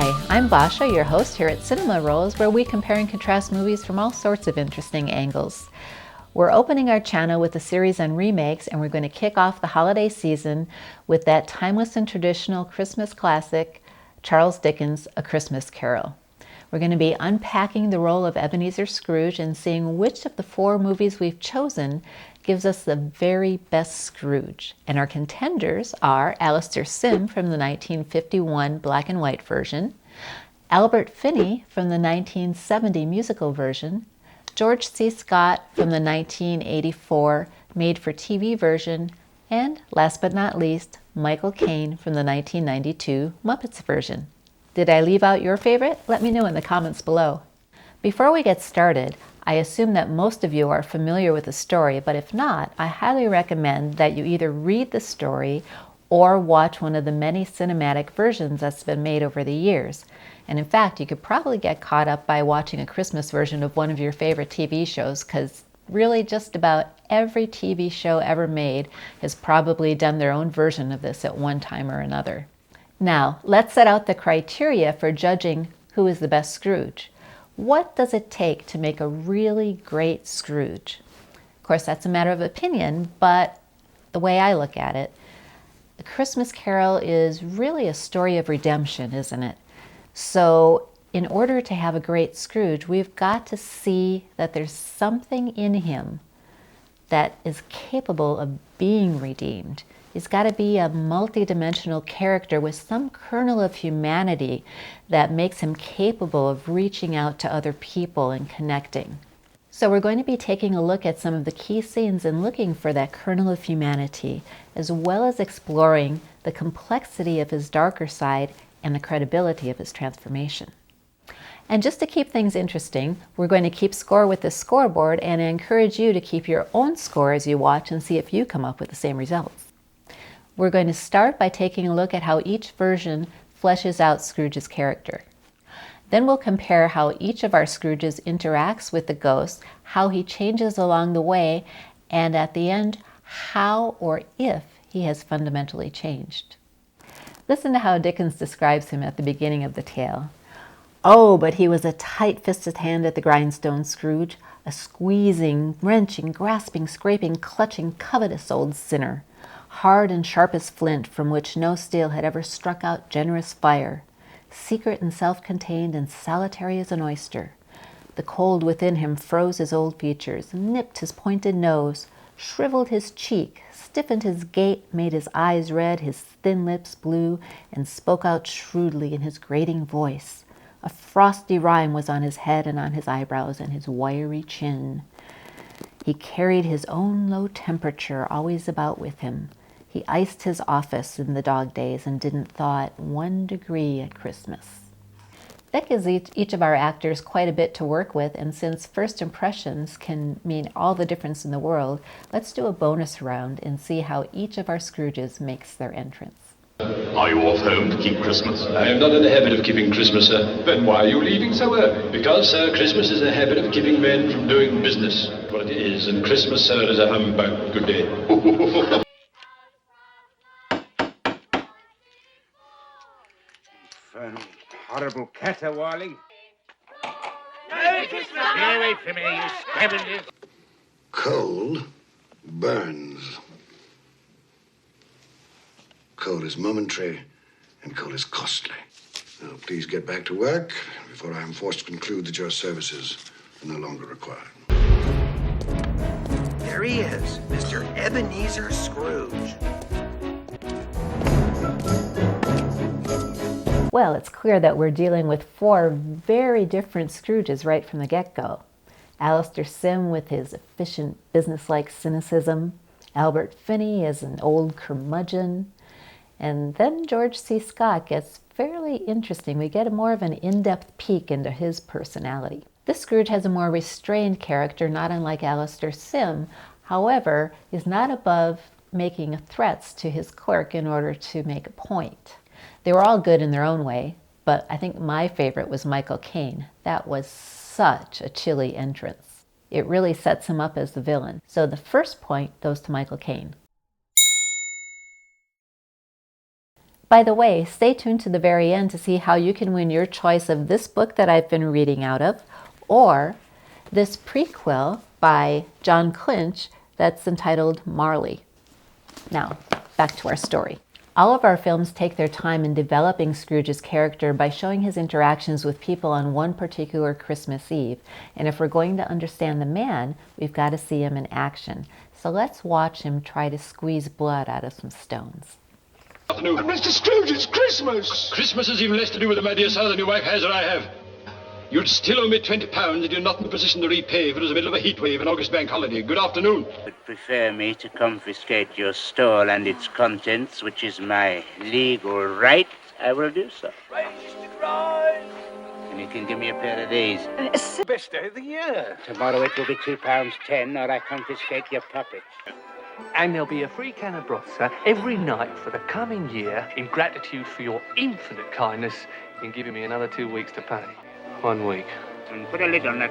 Hi, I'm Basha, your host here at Cinema Rolls, where we compare and contrast movies from all sorts of interesting angles. We're opening our channel with a series on remakes, and we're going to kick off the holiday season with that timeless and traditional Christmas classic, Charles Dickens' A Christmas Carol. We're going to be unpacking the role of Ebenezer Scrooge and seeing which of the four movies we've chosen gives us the very best Scrooge. And our contenders are Alastair Sim from the 1951 black and white version, Albert Finney from the 1970 musical version, George C. Scott from the 1984 made-for-TV version, and last but not least, Michael Caine from the 1992 Muppets version. Did I leave out your favorite? Let me know in the comments below. Before we get started, I assume that most of you are familiar with the story, but if not, I highly recommend that you either read the story or watch one of the many cinematic versions that's been made over the years. And in fact, you could probably get caught up by watching a Christmas version of one of your favorite TV shows, because really just about every TV show ever made has probably done their own version of this at one time or another. Now, let's set out the criteria for judging who is the best Scrooge. What does it take to make a really great Scrooge? Of course, that's a matter of opinion, but the way I look at it, A Christmas Carol is really a story of redemption, isn't it? So in order to have a great Scrooge, we've got to see that there's something in him that is capable of being redeemed. He's got to be a multidimensional character with some kernel of humanity that makes him capable of reaching out to other people and connecting. So we're going to be taking a look at some of the key scenes and looking for that kernel of humanity, as well as exploring the complexity of his darker side and the credibility of his transformation. And just to keep things interesting, we're going to keep score with the scoreboard, and I encourage you to keep your own score as you watch and see if you come up with the same results. We're going to start by taking a look at how each version fleshes out Scrooge's character. Then we'll compare how each of our Scrooges interacts with the ghost, how he changes along the way, and at the end, how or if he has fundamentally changed. Listen to how Dickens describes him at the beginning of the tale. "Oh, but he was a tight-fisted hand at the grindstone, Scrooge, a squeezing, wrenching, grasping, scraping, clutching, covetous old sinner, hard and sharp as flint, from which no steel had ever struck out generous fire, secret and self-contained and solitary as an oyster. The cold within him froze his old features, nipped his pointed nose, shriveled his cheek, stiffened his gait, made his eyes red, his thin lips blue, and spoke out shrewdly in his grating voice. A frosty rime was on his head and on his eyebrows and his wiry chin. He carried his own low temperature always about with him. He iced his office in the dog days and didn't thaw it 1 degree at Christmas." That gives each of our actors quite a bit to work with, and since first impressions can mean all the difference in the world, let's do a bonus round and see how each of our Scrooges makes their entrance. Are you off home to keep Christmas? I am not in the habit of keeping Christmas, sir. Then why are you leaving so early? Because, sir, Christmas is a habit of keeping men from doing business. What it is, and Christmas, sir, is a humbug. Good day. Infernal, horrible caterwauling. Merry Christmas! Get away from me, you scavengers! Cold burns. Cold is momentary, and cold is costly. Now, please get back to work before I am forced to conclude that your services are no longer required. There he is, Mr. Ebenezer Scrooge. Well, it's clear that we're dealing with four very different Scrooges right from the get-go. Alastair Sim with his efficient, businesslike cynicism, Albert Finney as an old curmudgeon, and then George C. Scott gets fairly interesting. We get more of an in-depth peek into his personality. This Scrooge has a more restrained character, not unlike Alastair Sim. However, is not above making threats to his clerk in order to make a point. They were all good in their own way, but I think my favorite was Michael Caine. That was such a chilly entrance. It really sets him up as the villain. So the first point goes to Michael Caine. By the way, stay tuned to the very end to see how you can win your choice of this book that I've been reading out of, or this prequel by John Clinch that's entitled Marley. Now, back to our story. All of our films take their time in developing Scrooge's character by showing his interactions with people on one particular Christmas Eve. And if we're going to understand the man, we've got to see him in action. So let's watch him try to squeeze blood out of some stones. Afternoon. Mr. Scrooge, it's Christmas! Christmas has even less to do with it, my dear sir, than your wife has or I have. You'd still owe me £20 and you're not in a position to repay if it was the middle of a heat wave and August bank holiday. Good afternoon. Would prefer me to confiscate your stall and its contents, which is my legal right, I will do so. And you can give me a pair of these. It's the best day of the year. Tomorrow it will be £2.10, or I confiscate your puppets. And there'll be a free can of broth, sir, every night for the coming year in gratitude for your infinite kindness in giving me another 2 weeks to pay. 1 week. And put a lid on that.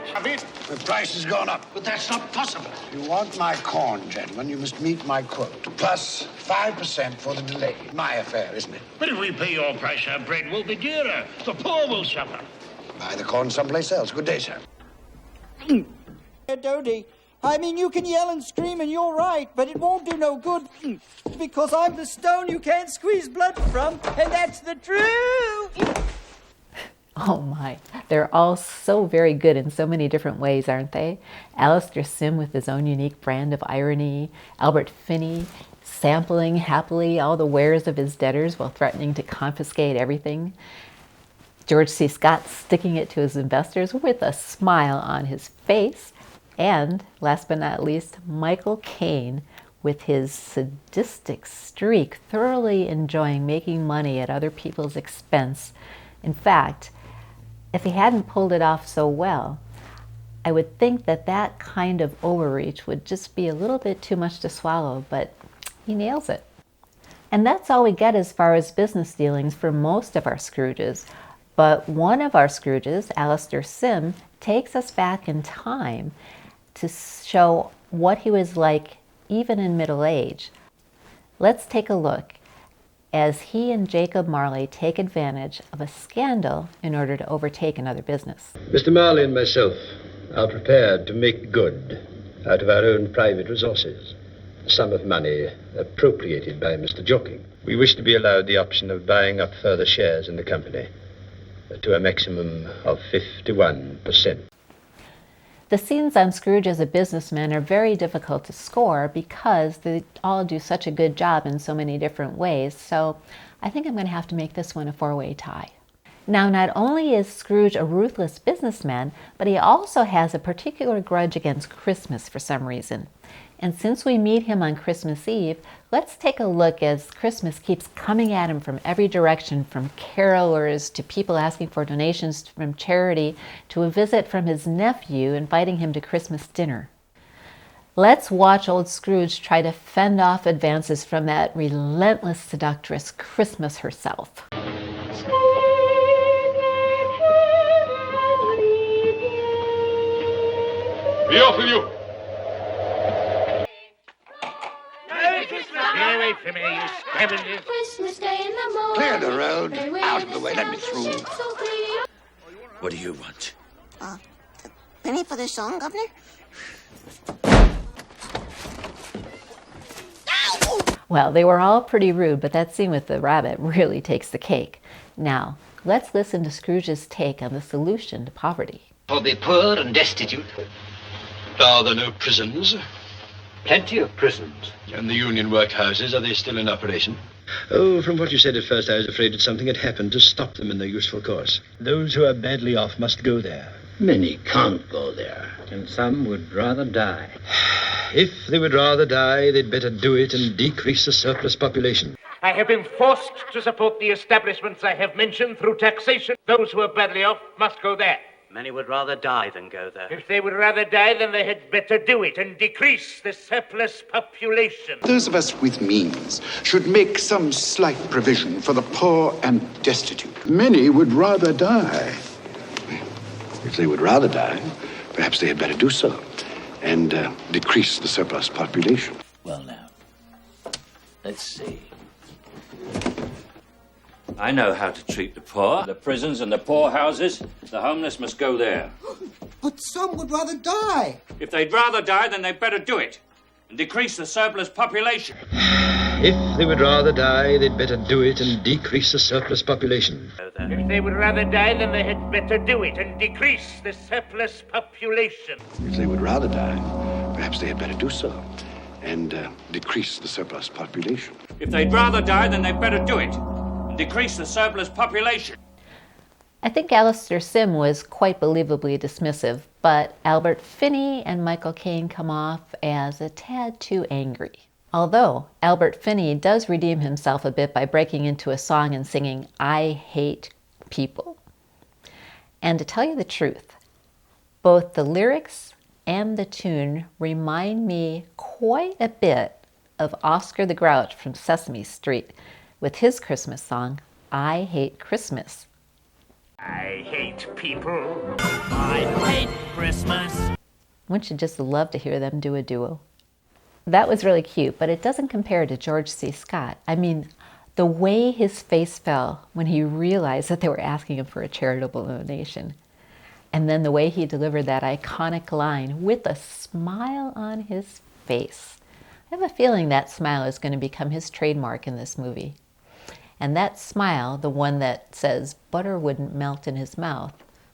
The price has gone up. But that's not possible. If you want my corn, gentlemen, you must meet my quote. Plus 5% for the delay. My affair, isn't it? But if we pay your price, our bread will be dearer. The poor will suffer. Buy the corn someplace else. Good day, sir. Dodie, I mean, you can yell and scream and you're right, but it won't do no good because I'm the stone you can't squeeze blood from, and that's the truth. Oh my, they're all so very good in so many different ways, aren't they? Alastair Sim with his own unique brand of irony, Albert Finney sampling happily all the wares of his debtors while threatening to confiscate everything, George C. Scott sticking it to his investors with a smile on his face, and last but not least, Michael Caine with his sadistic streak, thoroughly enjoying making money at other people's expense. In fact, if he hadn't pulled it off so well, I would think that that kind of overreach would just be a little bit too much to swallow, but he nails it. And that's all we get as far as business dealings for most of our Scrooges. But one of our Scrooges, Alastair Sim, takes us back in time to show what he was like even in middle age. Let's take a look as he and Jacob Marley take advantage of a scandal in order to overtake another business. Mr. Marley and myself are prepared to make good out of our own private resources. A sum of money appropriated by Mr. Joking. We wish to be allowed the option of buying up further shares in the company to a maximum of 51%. The scenes on Scrooge as a businessman are very difficult to score because they all do such a good job in so many different ways, so I think I'm going to have to make this one a four-way tie. Now, not only is Scrooge a ruthless businessman, but he also has a particular grudge against Christmas for some reason. And since we meet him on Christmas Eve, let's take a look as Christmas keeps coming at him from every direction, from carolers to people asking for donations from charity to a visit from his nephew inviting him to Christmas dinner. Let's watch old Scrooge try to fend off advances from that relentless seductress, Christmas herself. Be off with you! Stay away from me, you scavengers. Christmas Day in the morning. Clear the road. Out of the way. Let me through. What do you want? Penny for the song, Governor? Well, they were all pretty rude, but that scene with the rabbit really takes the cake. Now, let's listen to Scrooge's take on the solution to poverty. For the poor and destitute. Are there no prisons? Plenty of prisons. And the union workhouses, are they still in operation? Oh, from what you said at first, I was afraid that something had happened to stop them in their useful course. Those who are badly off must go there. Many can't go there. And some would rather die. If they would rather die, they'd better do it and decrease the surplus population. I have been forced to support the establishments I have mentioned through taxation. Those who are badly off must go there. Many would rather die than go there. If they would rather die, then they had better do it and decrease the surplus population. Those of us with means should make some slight provision for the poor and destitute. Many would rather die. If they would rather die, perhaps they had better do so and decrease the surplus population. Well now, let's see. I know how to treat the poor. The prisons and the poorhouses. The homeless must go there. But some would rather die. If they'd rather die, then they'd better do it. And decrease the surplus population. If they would rather die, they'd better do it and decrease the surplus population. If they would rather die, then they had better do it and decrease the surplus population. If they would rather die, perhaps they had better do so and decrease the surplus population. If they'd rather die, then they'd better do it and decrease the surplus population. I think Alastair Sim was quite believably dismissive, but Albert Finney and Michael Caine come off as a tad too angry. Although Albert Finney does redeem himself a bit by breaking into a song and singing, "I hate people." And to tell you the truth, both the lyrics and the tune remind me quite a bit of Oscar the Grouch from Sesame Street with his Christmas song, "I Hate Christmas." I hate people. I hate Christmas. Wouldn't you just love to hear them do a duo? That was really cute, but it doesn't compare to George C. Scott. I mean, the way his face fell when he realized that they were asking him for a charitable donation. And then the way he delivered that iconic line with a smile on his face. I have a feeling that smile is going to become his trademark in this movie. And that smile, the one that says butter wouldn't melt in his mouth,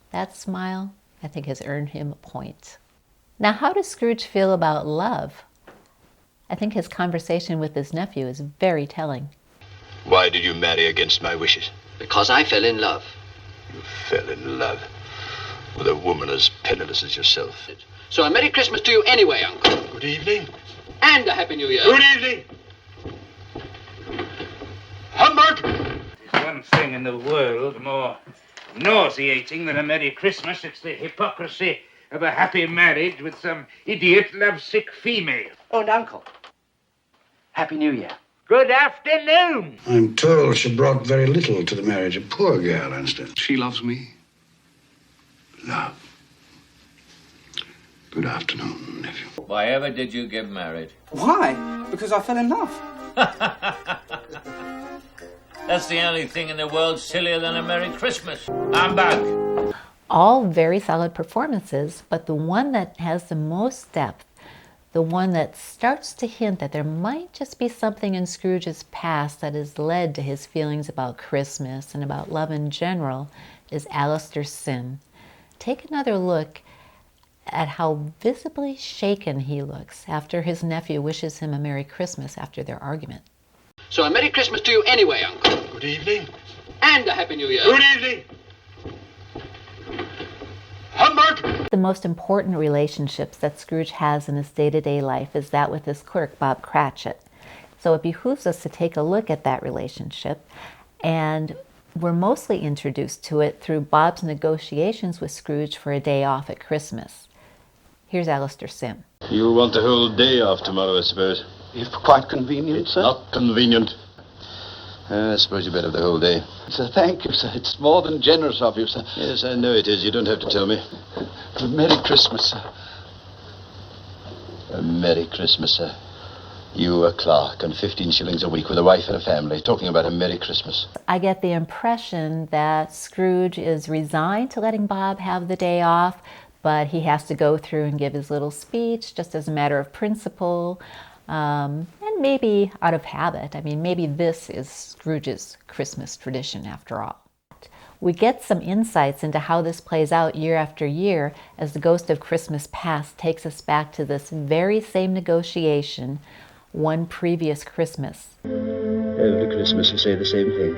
that smile, I think, has earned him a point. Now, how does Scrooge feel about love? I think his conversation with his nephew is very telling. Why did you marry against my wishes? Because I fell in love. You fell in love with a woman as penniless as yourself. So a Merry Christmas to you anyway, Uncle. Good evening. And a Happy New Year. Good evening. Humbug! There's one thing in the world more nauseating than a Merry Christmas. It's the hypocrisy of a happy marriage with some idiot lovesick female. Oh, and Uncle, Happy New Year. Good afternoon. I'm told she brought very little to the marriage. A poor girl, understand. She loves me. Love. Good afternoon, nephew. Why ever did you get married? Why? Because I fell in love. That's the only thing in the world sillier than a Merry Christmas. I'm back. All very solid performances, but the one that has the most depth, the one that starts to hint that there might just be something in Scrooge's past that has led to his feelings about Christmas and about love in general, is Alastair Sim. Take another look at how visibly shaken he looks after his nephew wishes him a Merry Christmas after their argument. So a Merry Christmas to you anyway, Uncle. Good evening. And a Happy New Year. Good evening. Humbug! The most important relationships that Scrooge has in his day-to-day life is that with his clerk, Bob Cratchit. So it behooves us to take a look at that relationship, and we're mostly introduced to it through Bob's negotiations with Scrooge for a day off at Christmas. Here's Alastair Sim. You'll want the whole day off tomorrow, I suppose. If quite convenient, sir. Not convenient. I suppose you better have the whole day. Sir, thank you, sir. It's more than generous of you, sir. Yes, I know it is. You don't have to tell me. Merry Christmas, sir. A Merry Christmas, sir. You, a clerk, and 15 shillings a week with a wife and a family, talking about a Merry Christmas. I get the impression that Scrooge is resigned to letting Bob have the day off, but he has to go through and give his little speech just as a matter of principle, and maybe out of habit. I mean, maybe this is Scrooge's Christmas tradition after all. We get some insights into how this plays out year after year as the Ghost of Christmas Past takes us back to this very same negotiation one previous Christmas. Every Christmas you say the same thing.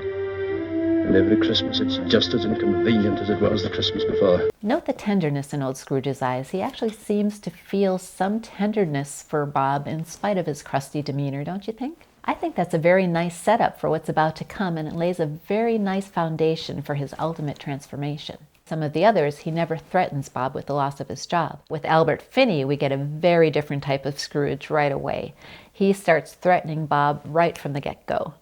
And every Christmas it's just as inconvenient as it was the Christmas before. Note the tenderness in old Scrooge's eyes. He actually seems to feel some tenderness for Bob in spite of his crusty demeanor, don't you think? I think that's a very nice setup for what's about to come, and it lays a very nice foundation for his ultimate transformation. Some of the others, he never threatens Bob with the loss of his job. With Albert Finney, we get a very different type of Scrooge right away. He starts threatening Bob right from the get-go.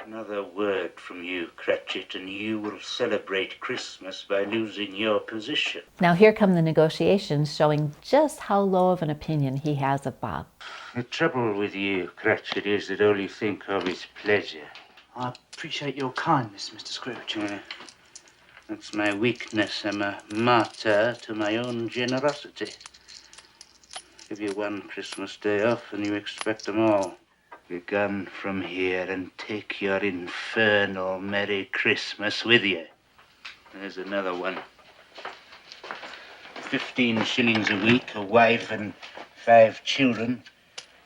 Another word from you, Cratchit, and you will celebrate Christmas by losing your position. Now here come the negotiations showing just how low of an opinion he has of Bob. The trouble with you, Cratchit, is that all you think of is pleasure. I appreciate your kindness, Mr. Scrooge. Yeah. That's my weakness. I'm a martyr to my own generosity. Give you one Christmas day off and you expect them all. Be gone from here and take your infernal Merry Christmas with you. There's another one. 15 shillings a week, a wife and 5 children.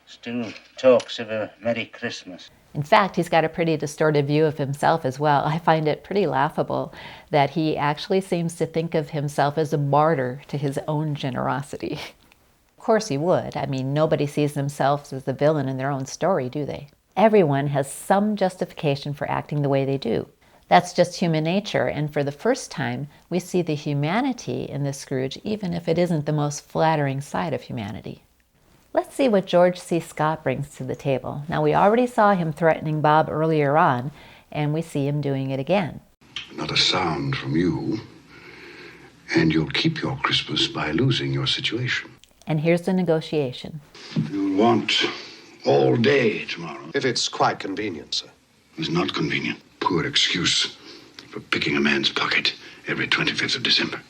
Still talks of a Merry Christmas. In fact, he's got a pretty distorted view of himself as well. I find it pretty laughable that he actually seems to think of himself as a martyr to his own generosity. Of course he would. I mean, nobody sees themselves as the villain in their own story, do they? Everyone has some justification for acting the way they do. That's just human nature, and for the first time, we see the humanity in this Scrooge, even if it isn't the most flattering side of humanity. Let's see what George C. Scott brings to the table. Now, we already saw him threatening Bob earlier on, and we see him doing it again. Not a sound from you, and you'll keep your Christmas by losing your situation. And here's the negotiation. You'll want all day tomorrow. If it's quite convenient, sir. It's not convenient. Poor excuse for picking a man's pocket every 25th of December.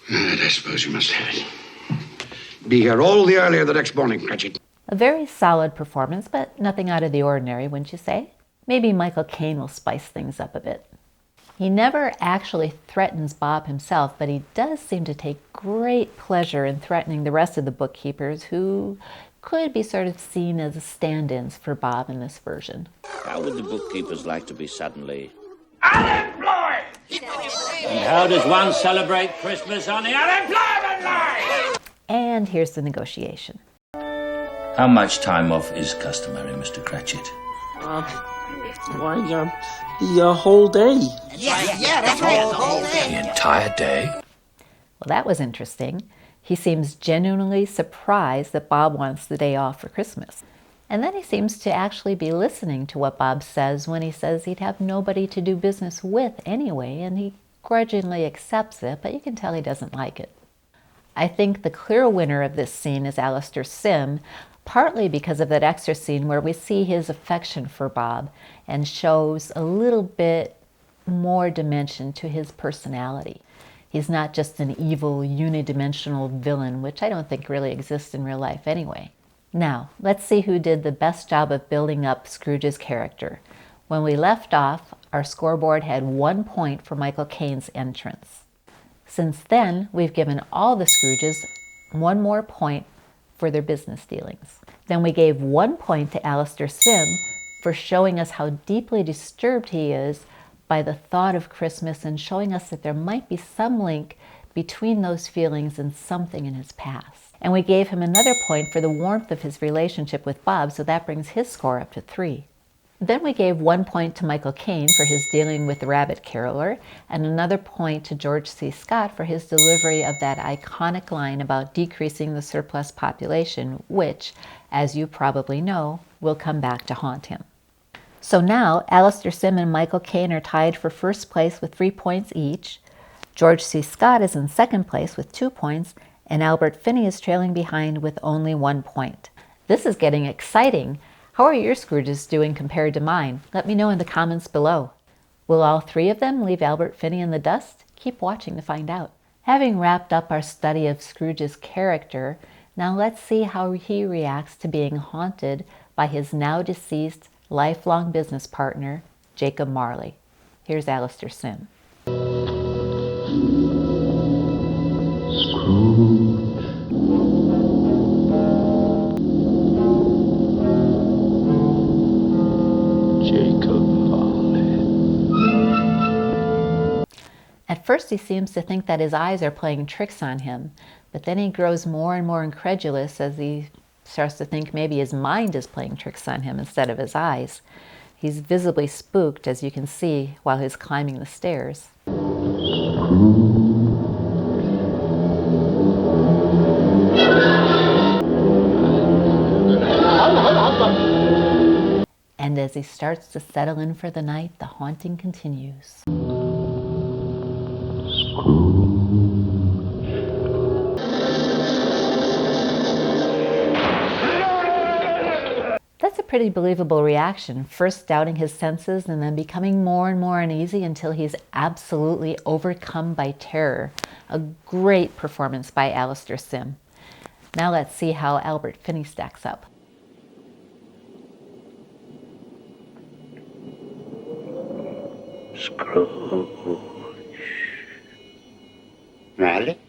And I suppose you must have it. Be here all the earlier the next morning, Cratchit. A very solid performance, but nothing out of the ordinary, wouldn't you say? Maybe Michael Caine will spice things up a bit. He never actually threatens Bob himself, but he does seem to take great pleasure in threatening the rest of the bookkeepers who could be sort of seen as stand-ins for Bob in this version. How would the bookkeepers like to be suddenly Unemployed! And how does one celebrate Christmas on the unemployment line? And here's the negotiation. How much time off is customary, Mr. Cratchit? The whole day. Yeah, that's right, the whole day. The entire day? Well, that was interesting. He seems genuinely surprised that Bob wants the day off for Christmas. And then he seems to actually be listening to what Bob says when he says he'd have nobody to do business with anyway, and he grudgingly accepts it, but you can tell he doesn't like it. I think the clear winner of this scene is Alastair Sim, partly because of that extra scene where we see his affection for Bob and shows a little bit more dimension to his personality. He's not just an evil, unidimensional villain, which I don't think really exists in real life anyway. Now, let's see who did the best job of building up Scrooge's character. When we left off, our scoreboard had 1 point for Michael Caine's entrance. Since then, we've given all the Scrooges 1 more point for their business dealings. Then we gave 1 point to Alastair Sim for showing us how deeply disturbed he is by the thought of Christmas and showing us that there might be some link between those feelings and something in his past. And we gave him another point for the warmth of his relationship with Bob, so that brings his score up to 3. Then we gave 1 point to Michael Caine for his dealing with the rabbit caroler, and another point to George C. Scott for his delivery of that iconic line about decreasing the surplus population, which, as you probably know, will come back to haunt him. So now, Alastair Sim and Michael Caine are tied for first place with 3 points each. George C. Scott is in second place with 2 points, and Albert Finney is trailing behind with only 1 point. This is getting exciting. How are your Scrooges doing compared to mine? Let me know in the comments below. Will all 3 of them leave Albert Finney in the dust? Keep watching to find out. Having wrapped up our study of Scrooge's character, now let's see how he reacts to being haunted by his now deceased lifelong business partner, Jacob Marley. Here's Alastair Sim. At first he seems to think that his eyes are playing tricks on him, but then he grows more and more incredulous as he starts to think maybe his mind is playing tricks on him instead of his eyes. He's visibly spooked, as you can see, while he's climbing the stairs. And as he starts to settle in for the night, the haunting continues. That's a pretty believable reaction, first doubting his senses and then becoming more and more uneasy until he's absolutely overcome by terror. A great performance by Alastair Sim. Now let's see how Albert Finney stacks up. Scrooge. Marley?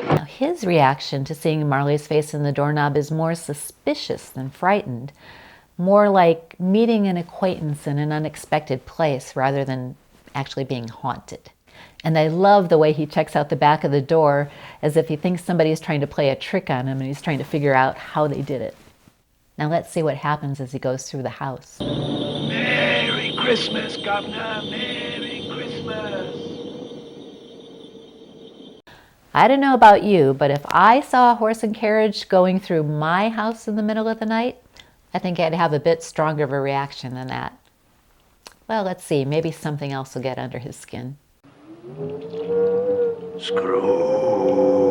Now his reaction to seeing Marley's face in the doorknob is more suspicious than frightened. More like meeting an acquaintance in an unexpected place rather than actually being haunted. And I love the way he checks out the back of the door as if he thinks somebody is trying to play a trick on him and he's trying to figure out how they did it. Now let's see what happens as he goes through the house. Merry Christmas, Governor. Merry Christmas. I don't know about you, but if I saw a horse and carriage going through my house in the middle of the night, I think I'd have a bit stronger of a reaction than that. Well, let's see. Maybe something else will get under his skin. Scrooge.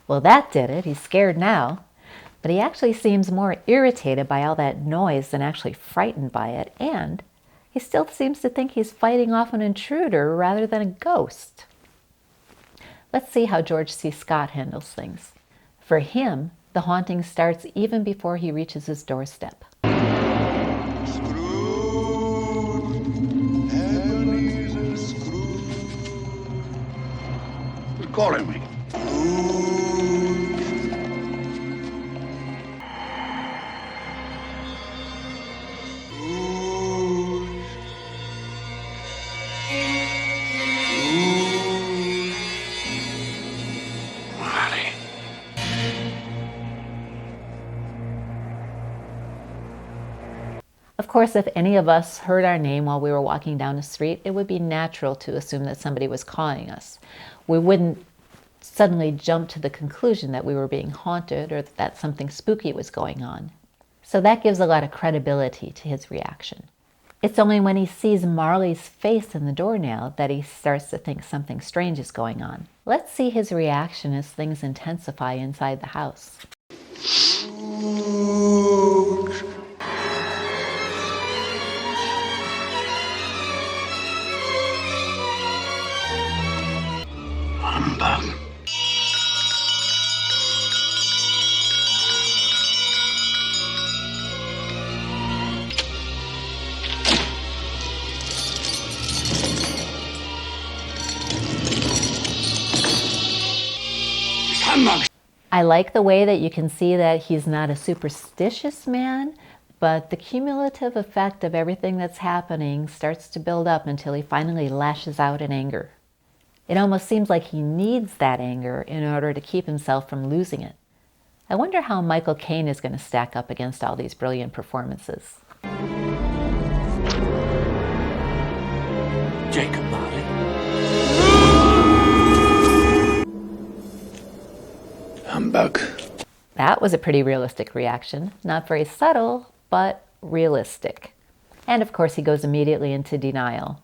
Well, that did it. He's scared now. But he actually seems more irritated by all that noise than actually frightened by it. And he still seems to think he's fighting off an intruder rather than a ghost. Let's see how George C. Scott handles things. For him, the haunting starts even before he reaches his doorstep. Scrooge, Ebenezer Scrooge. Who's calling me? Of course, if any of us heard our name while we were walking down the street, it would be natural to assume that somebody was calling us. We wouldn't suddenly jump to the conclusion that we were being haunted or that something spooky was going on. So that gives a lot of credibility to his reaction. It's only when he sees Marley's face in the doornail that he starts to think something strange is going on. Let's see his reaction as things intensify inside the house. Humbug. I like the way that you can see that he's not a superstitious man, but the cumulative effect of everything that's happening starts to build up until he finally lashes out in anger. It almost seems like he needs that anger in order to keep himself from losing it. I wonder how Michael Caine is going to stack up against all these brilliant performances. Jacob Marley. Humbug. That was a pretty realistic reaction. Not very subtle, but realistic. And of course he goes immediately into denial.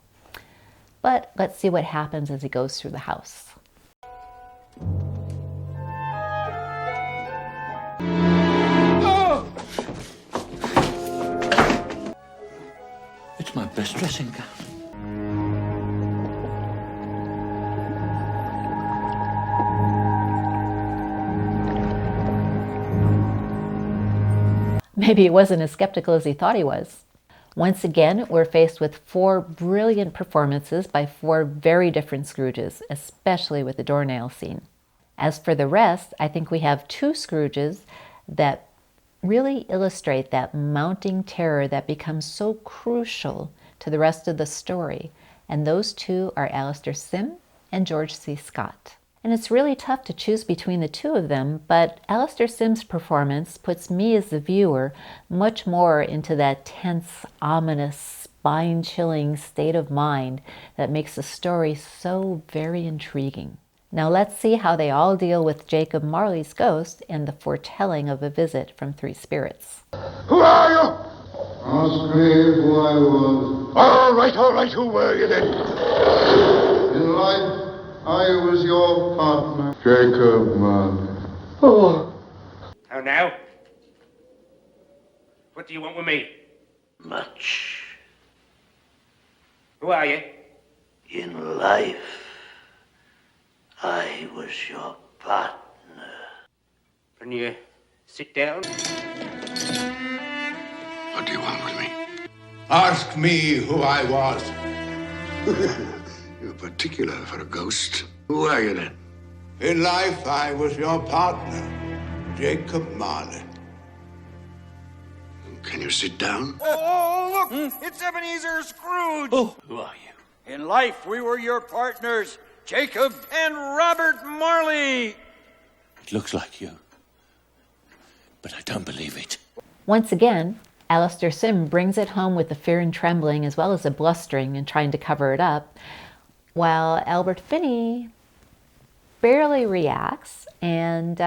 But let's see what happens as he goes through the house. It's my best dressing gown. Maybe he wasn't as skeptical as he thought he was. Once again, we're faced with 4 brilliant performances by 4 very different Scrooges, especially with the doornail scene. As for the rest, I think we have 2 Scrooges that really illustrate that mounting terror that becomes so crucial to the rest of the story. And those 2 are Alastair Sim and George C. Scott. And it's really tough to choose between the two of them, but Alastair Sim's performance puts me as the viewer much more into that tense, ominous, spine-chilling state of mind that makes the story so very intriguing. Now let's see how they all deal with Jacob Marley's ghost and the foretelling of a visit from three spirits. Who are you? Ask me who I was. All right, who were you then? In life, I was your partner, Jacob Marley. Oh. How now? What do you want with me? Much. Who are you? In life, I was your partner. Can you sit down? What do you want with me? Ask me who I was. You're particular for a ghost. Who are you then? In life, I was your partner, Jacob Marley. Can you sit down? Oh, look! It's Ebenezer Scrooge! Oh, who are you? In life, we were your partners, Jacob and Robert Marley! It looks like you, but I don't believe it. Once again, Alastair Sim brings it home with the fear and trembling as well as the blustering and trying to cover it up, while Albert Finney barely reacts and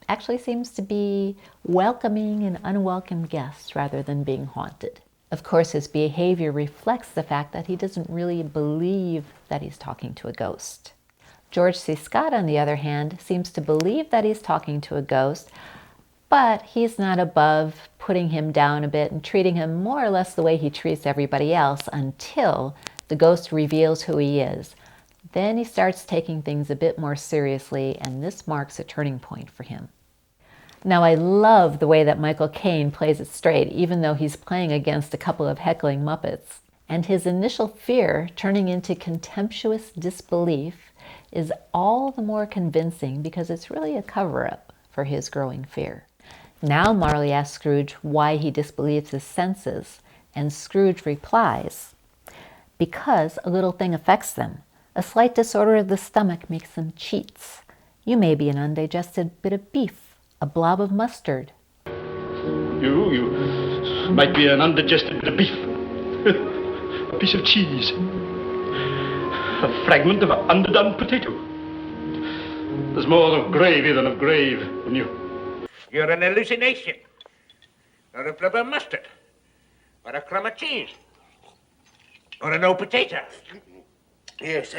actually seems to be welcoming an unwelcome guest rather than being haunted. Of course, his behavior reflects the fact that he doesn't really believe that he's talking to a ghost. George C. Scott, on the other hand, seems to believe that he's talking to a ghost, but he's not above putting him down a bit and treating him more or less the way he treats everybody else until the ghost reveals who he is. Then he starts taking things a bit more seriously, and this marks a turning point for him. Now, I love the way that Michael Caine plays it straight, even though he's playing against a couple of heckling Muppets. And his initial fear turning into contemptuous disbelief is all the more convincing because it's really a cover-up for his growing fear. Now Marley asks Scrooge why he disbelieves his senses, and Scrooge replies, "Because a little thing affects them. A slight disorder of the stomach makes them cheats. You may be an undigested bit of beef, a blob of mustard." You might be an undigested bit of beef, a piece of cheese, a fragment of underdone potato. There's more of gravy than of grave in you. You're an hallucination. Or a blob of mustard. Or a crumb of cheese. Or an old potato. Yes,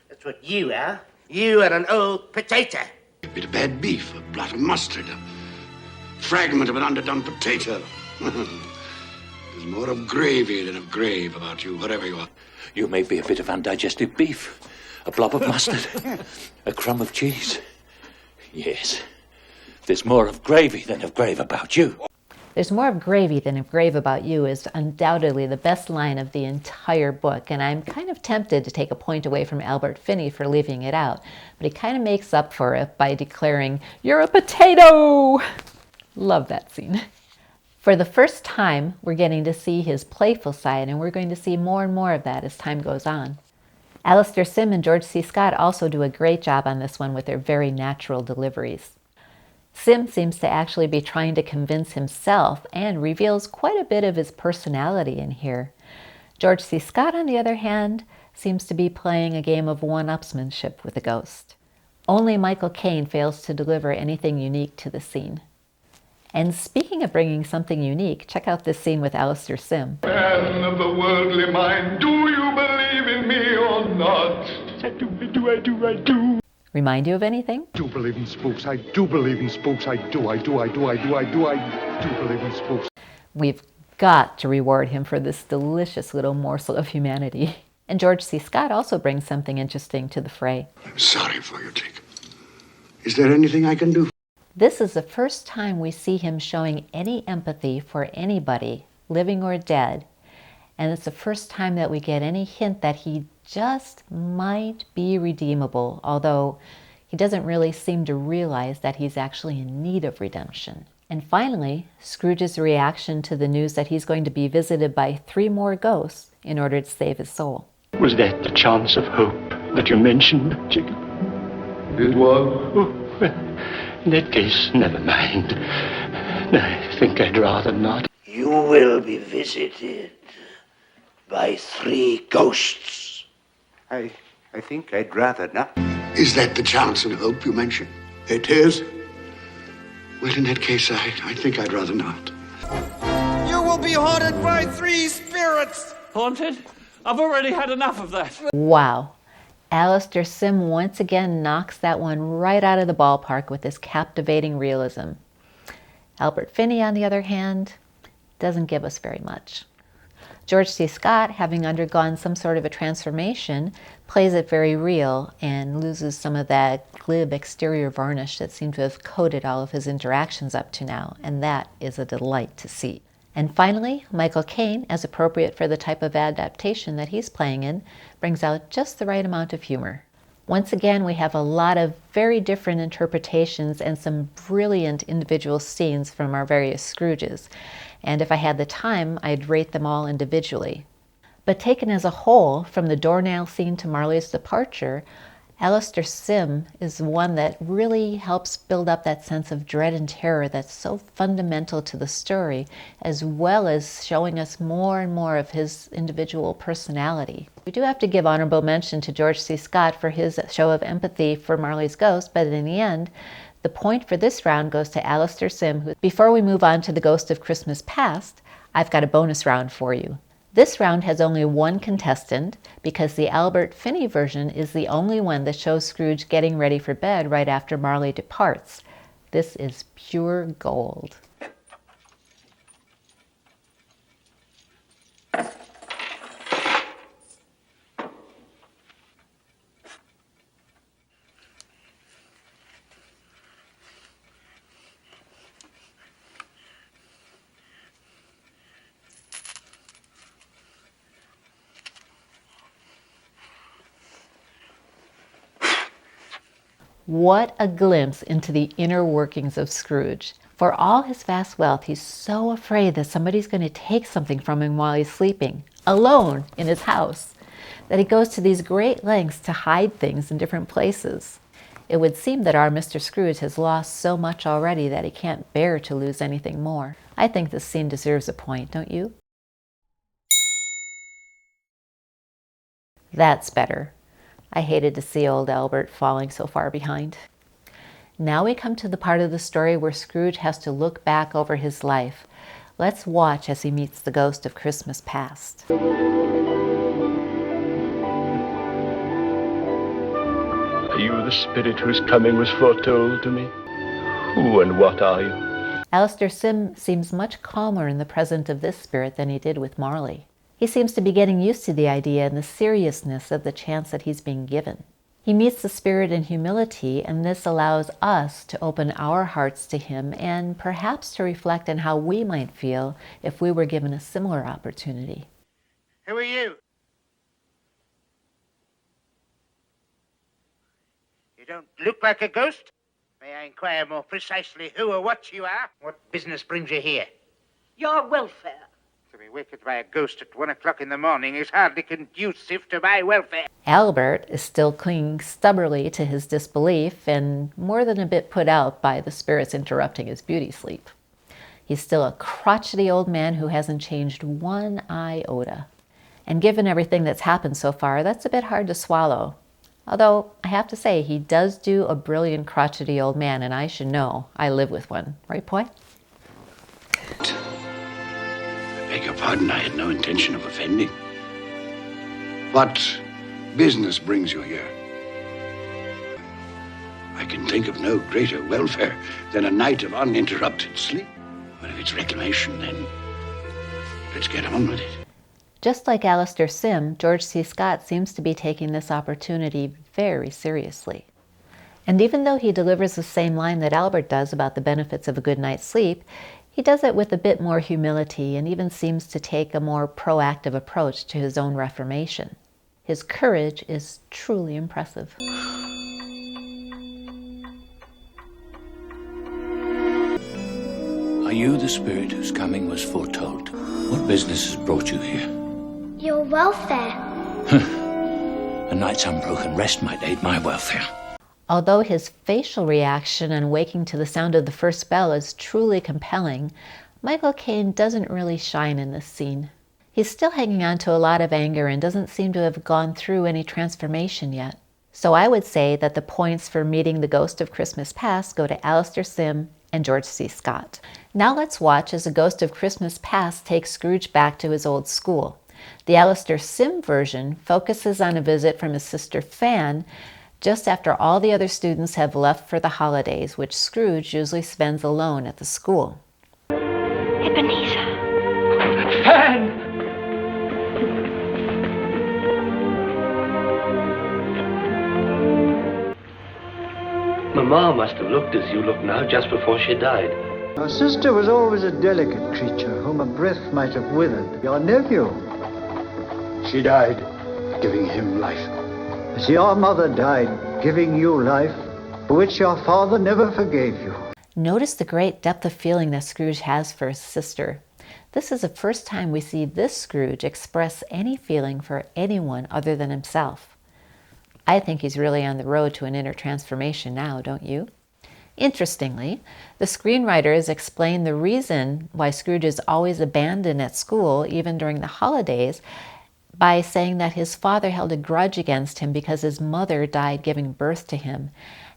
that's what you are. You are an old potato. A bit of bad beef, a blot of mustard, a fragment of an underdone potato. There's more of gravy than of grave about you, whatever you are. You may be a bit of undigested beef, a blob of mustard, a crumb of cheese. Yes, there's more of gravy than of grave about you. "There's more of gravy than of grave about you" is undoubtedly the best line of the entire book, and I'm kind of tempted to take a point away from Albert Finney for leaving it out, but he kind of makes up for it by declaring, "You're a potato!" Love that scene. For the first time, we're getting to see his playful side, and we're going to see more and more of that as time goes on. Alastair Sim and George C. Scott also do a great job on this one with their very natural deliveries. Sim seems to actually be trying to convince himself and reveals quite a bit of his personality in here. George C. Scott, on the other hand, seems to be playing a game of one-upsmanship with the ghost. Only Michael Caine fails to deliver anything unique to the scene. And speaking of bringing something unique, check out this scene with Alastair Sim. Man of the worldly mind, do you believe in me or not? I do. Remind you of anything? I do believe in spooks. I do believe in spooks. I do believe in spooks. We've got to reward him for this delicious little morsel of humanity. And George C. Scott also brings something interesting to the fray. I'm sorry for you, Jacob. Is there anything I can do? This is the first time we see him showing any empathy for anybody, living or dead. And it's the first time that we get any hint that he just might be redeemable, although he doesn't really seem to realize that he's actually in need of redemption. And finally, Scrooge's reaction to the news that he's going to be visited by 3 more ghosts in order to save his soul. Was that the chance of hope that you mentioned, Jacob? It was? Oh, well, in that case, never mind. I think I'd rather not. You will be visited by 3 ghosts. I think I'd rather not. Is that the chance and hope you mentioned? It is? Well, in that case, I think I'd rather not. You will be haunted by 3 spirits. Haunted? I've already had enough of that. Wow. Alastair Sim once again knocks that one right out of the ballpark with his captivating realism. Albert Finney, on the other hand, doesn't give us very much. George C. Scott, having undergone some sort of a transformation, plays it very real and loses some of that glib exterior varnish that seemed to have coated all of his interactions up to now, and that is a delight to see. And finally, Michael Caine, as appropriate for the type of adaptation that he's playing in, brings out just the right amount of humor. Once again, we have a lot of very different interpretations and some brilliant individual scenes from our various Scrooges. And if I had the time, I'd rate them all individually. But taken as a whole, from the doornail scene to Marley's departure, Alastair Sim is one that really helps build up that sense of dread and terror that's so fundamental to the story, as well as showing us more and more of his individual personality. We do have to give honorable mention to George C. Scott for his show of empathy for Marley's ghost, but in the end, the point for this round goes to Alastair Sim, who, before we move on to the Ghost of Christmas Past, I've got a bonus round for you. This round has only one contestant because the Albert Finney version is the only one that shows Scrooge getting ready for bed right after Marley departs. This is pure gold. What a glimpse into the inner workings of Scrooge. For all his vast wealth, he's so afraid that somebody's going to take something from him while he's sleeping, alone in his house, that he goes to these great lengths to hide things in different places. It would seem that our Mr. Scrooge has lost so much already that he can't bear to lose anything more. I think this scene deserves a point, don't you? That's better. I hated to see old Albert falling so far behind. Now we come to the part of the story where Scrooge has to look back over his life. Let's watch as he meets the ghost of Christmas past. Are you the spirit whose coming was foretold to me? Who and what are you? Alastair Sim seems much calmer in the presence of this spirit than he did with Marley. He seems to be getting used to the idea and the seriousness of the chance that he's being given. He meets the spirit in humility, and this allows us to open our hearts to him and perhaps to reflect on how we might feel if we were given a similar opportunity. Who are you? You don't look like a ghost? May I inquire more precisely who or what you are? What business brings you here? Your welfare. To be wakened by a ghost at 1 o'clock in the morning is hardly conducive to my welfare. Albert is still clinging stubbornly to his disbelief and more than a bit put out by the spirits interrupting his beauty sleep. He's still a crotchety old man who hasn't changed one iota. And given everything that's happened so far, that's a bit hard to swallow. Although, I have to say, he does do a brilliant crotchety old man, and I should know. I live with one. Right, Poy? I beg your pardon, I had no intention of offending. What business brings you here? I can think of no greater welfare than a night of uninterrupted sleep. But if it's reclamation, then let's get on with it. Just like Alastair Sim, George C. Scott seems to be taking this opportunity very seriously. And even though he delivers the same line that Albert does about the benefits of a good night's sleep, he does it with a bit more humility and even seems to take a more proactive approach to his own reformation. His courage is truly impressive. Are you the spirit whose coming was foretold? What business has brought you here? Your welfare. A night's unbroken rest might aid my welfare. Although his facial reaction on waking to the sound of the first bell is truly compelling, Michael Caine doesn't really shine in this scene. He's still hanging on to a lot of anger and doesn't seem to have gone through any transformation yet. So I would say that the points for meeting the ghost of Christmas Past go to Alastair Sim and George C. Scott. Now let's watch as the ghost of Christmas Past takes Scrooge back to his old school. The Alastair Sim version focuses on a visit from his sister Fan just after all the other students have left for the holidays, which Scrooge usually spends alone at the school. Ebenezer. Fan! Mamma must have looked as you look now just before she died. Our sister was always a delicate creature whom a breath might have withered. Your nephew. She died, giving him life. As your mother died, giving you life, for which your father never forgave you. Notice the great depth of feeling that Scrooge has for his sister. This is the first time we see this Scrooge express any feeling for anyone other than himself. I think he's really on the road to an inner transformation now, don't you? Interestingly, the screenwriters explain the reason why Scrooge is always abandoned at school, even during the holidays, by saying that his father held a grudge against him because his mother died giving birth to him.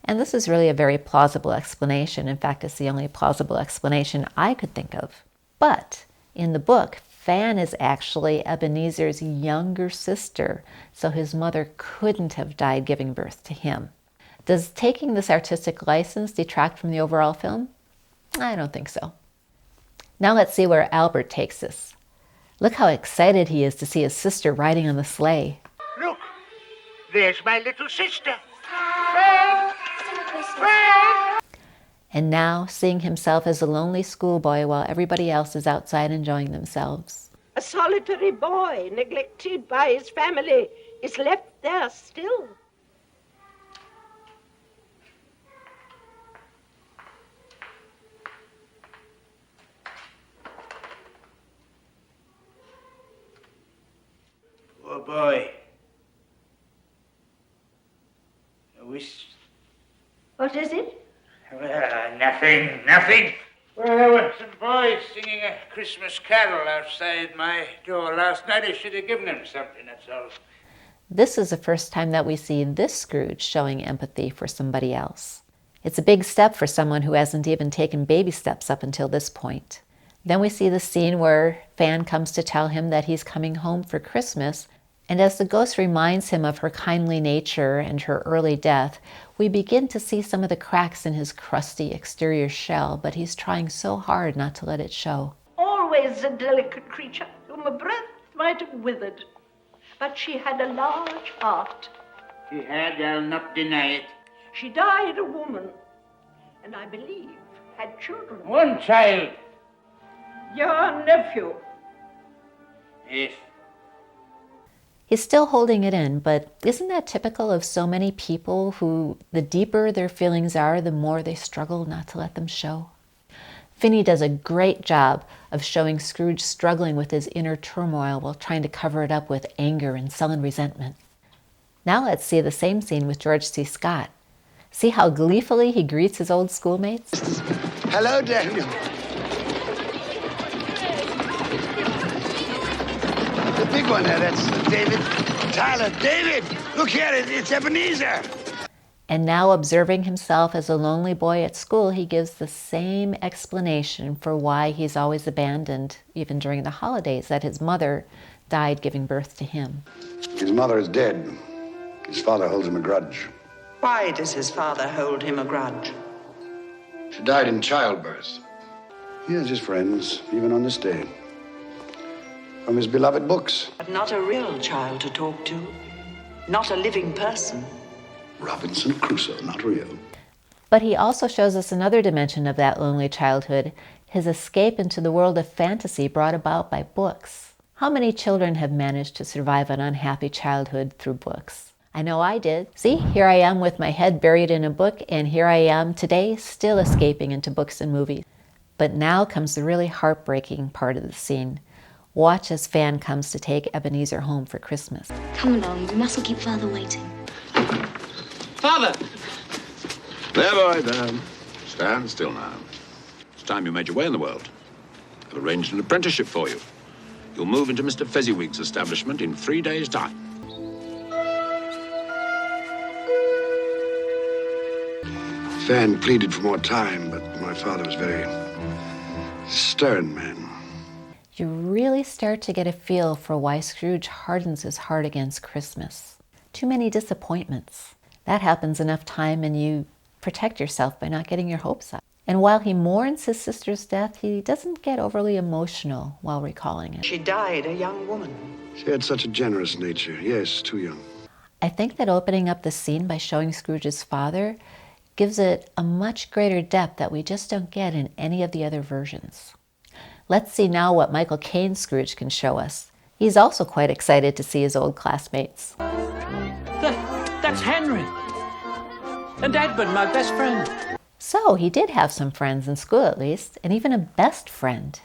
And this is really a very plausible explanation. In fact, it's the only plausible explanation I could think of. But in the book, Fan is actually Ebenezer's younger sister, so his mother couldn't have died giving birth to him. Does taking this artistic license detract from the overall film? I don't think so. Now let's see where Albert takes us. Look how excited he is to see his sister riding on the sleigh. Look, there's my little sister. Fan! Fan! And now seeing himself as a lonely schoolboy while everybody else is outside enjoying themselves. A solitary boy, neglected by his family, is left there still. Poor boy. I wish... What is it? Well, nothing. Well, there were some boys singing a Christmas carol outside my door last night. I should have given them something, that's all. This is the first time that we see this Scrooge showing empathy for somebody else. It's a big step for someone who hasn't even taken baby steps up until this point. Then we see the scene where Fan comes to tell him that he's coming home for Christmas, and as the ghost reminds him of her kindly nature and her early death, we begin to see some of the cracks in his crusty exterior shell, but he's trying so hard not to let it show. Always a delicate creature whom a breath might have withered. But she had a large heart. She had, I'll not deny it. She died a woman, and I believe had children. One child. Your nephew. Yes. He's still holding it in, but isn't that typical of so many people who, the deeper their feelings are, the more they struggle not to let them show? Finney does a great job of showing Scrooge struggling with his inner turmoil while trying to cover it up with anger and sullen resentment. Now let's see the same scene with George C. Scott. See how gleefully he greets his old schoolmates? Hello, Daniel. The big one there, that's David. Tyler, David! Look here, it's Ebenezer! And now observing himself as a lonely boy at school, he gives the same explanation for why he's always abandoned, even during the holidays, that his mother died giving birth to him. His mother is dead. His father holds him a grudge. Why does his father hold him a grudge? She died in childbirth. He has his friends, even on this day. From his beloved books. But not a real child to talk to. Not a living person. Robinson Crusoe, not real. But he also shows us another dimension of that lonely childhood, his escape into the world of fantasy brought about by books. How many children have managed to survive an unhappy childhood through books? I know I did. See, here I am with my head buried in a book, and here I am today still escaping into books and movies. But now comes the really heartbreaking part of the scene. Watch as Fan comes to take Ebenezer home for Christmas. Come along, we mustn't keep Father waiting. Father! There, boy, there. Stand still now. It's time you made your way in the world. I've arranged an apprenticeship for you. You'll move into Mr. Fezziwig's establishment in 3 days' time. Fan pleaded for more time, but my father was a very stern man. You really start to get a feel for why Scrooge hardens his heart against Christmas. Too many disappointments. That happens enough time and you protect yourself by not getting your hopes up. And while he mourns his sister's death, he doesn't get overly emotional while recalling it. She died a young woman. She had such a generous nature. Yes, too young. I think that opening up the scene by showing Scrooge's father gives it a much greater depth that we just don't get in any of the other versions. Let's see now what Michael Caine's Scrooge can show us. He's also quite excited to see his old classmates. That's Henry. And Edmund, my best friend. So he did have some friends in school at least, and even a best friend.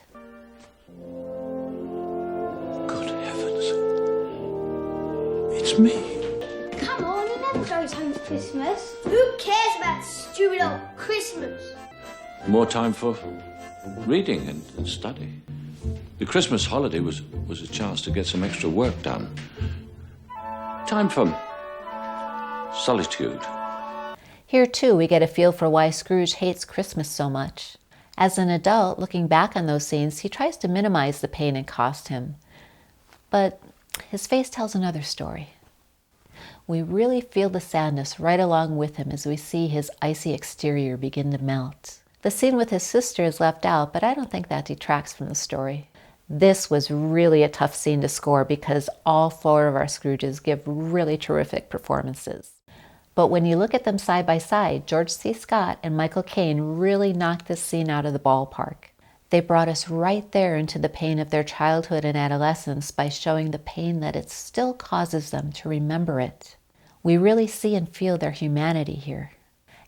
Good heavens. It's me. Come on, he never goes home for Christmas. Who cares about stupid old Christmas? More time for reading and study. The Christmas holiday was a chance to get some extra work done. Time for solitude. Here too we get a feel for why Scrooge hates Christmas so much. As an adult, looking back on those scenes, he tries to minimize the pain it cost him. But his face tells another story. We really feel the sadness right along with him as we see his icy exterior begin to melt. The scene with his sister is left out, but I don't think that detracts from the story. This was really a tough scene to score because all 4 of our Scrooges give really terrific performances. But when you look at them side by side, George C. Scott and Michael Caine really knocked this scene out of the ballpark. They brought us right there into the pain of their childhood and adolescence by showing the pain that it still causes them to remember it. We really see and feel their humanity here.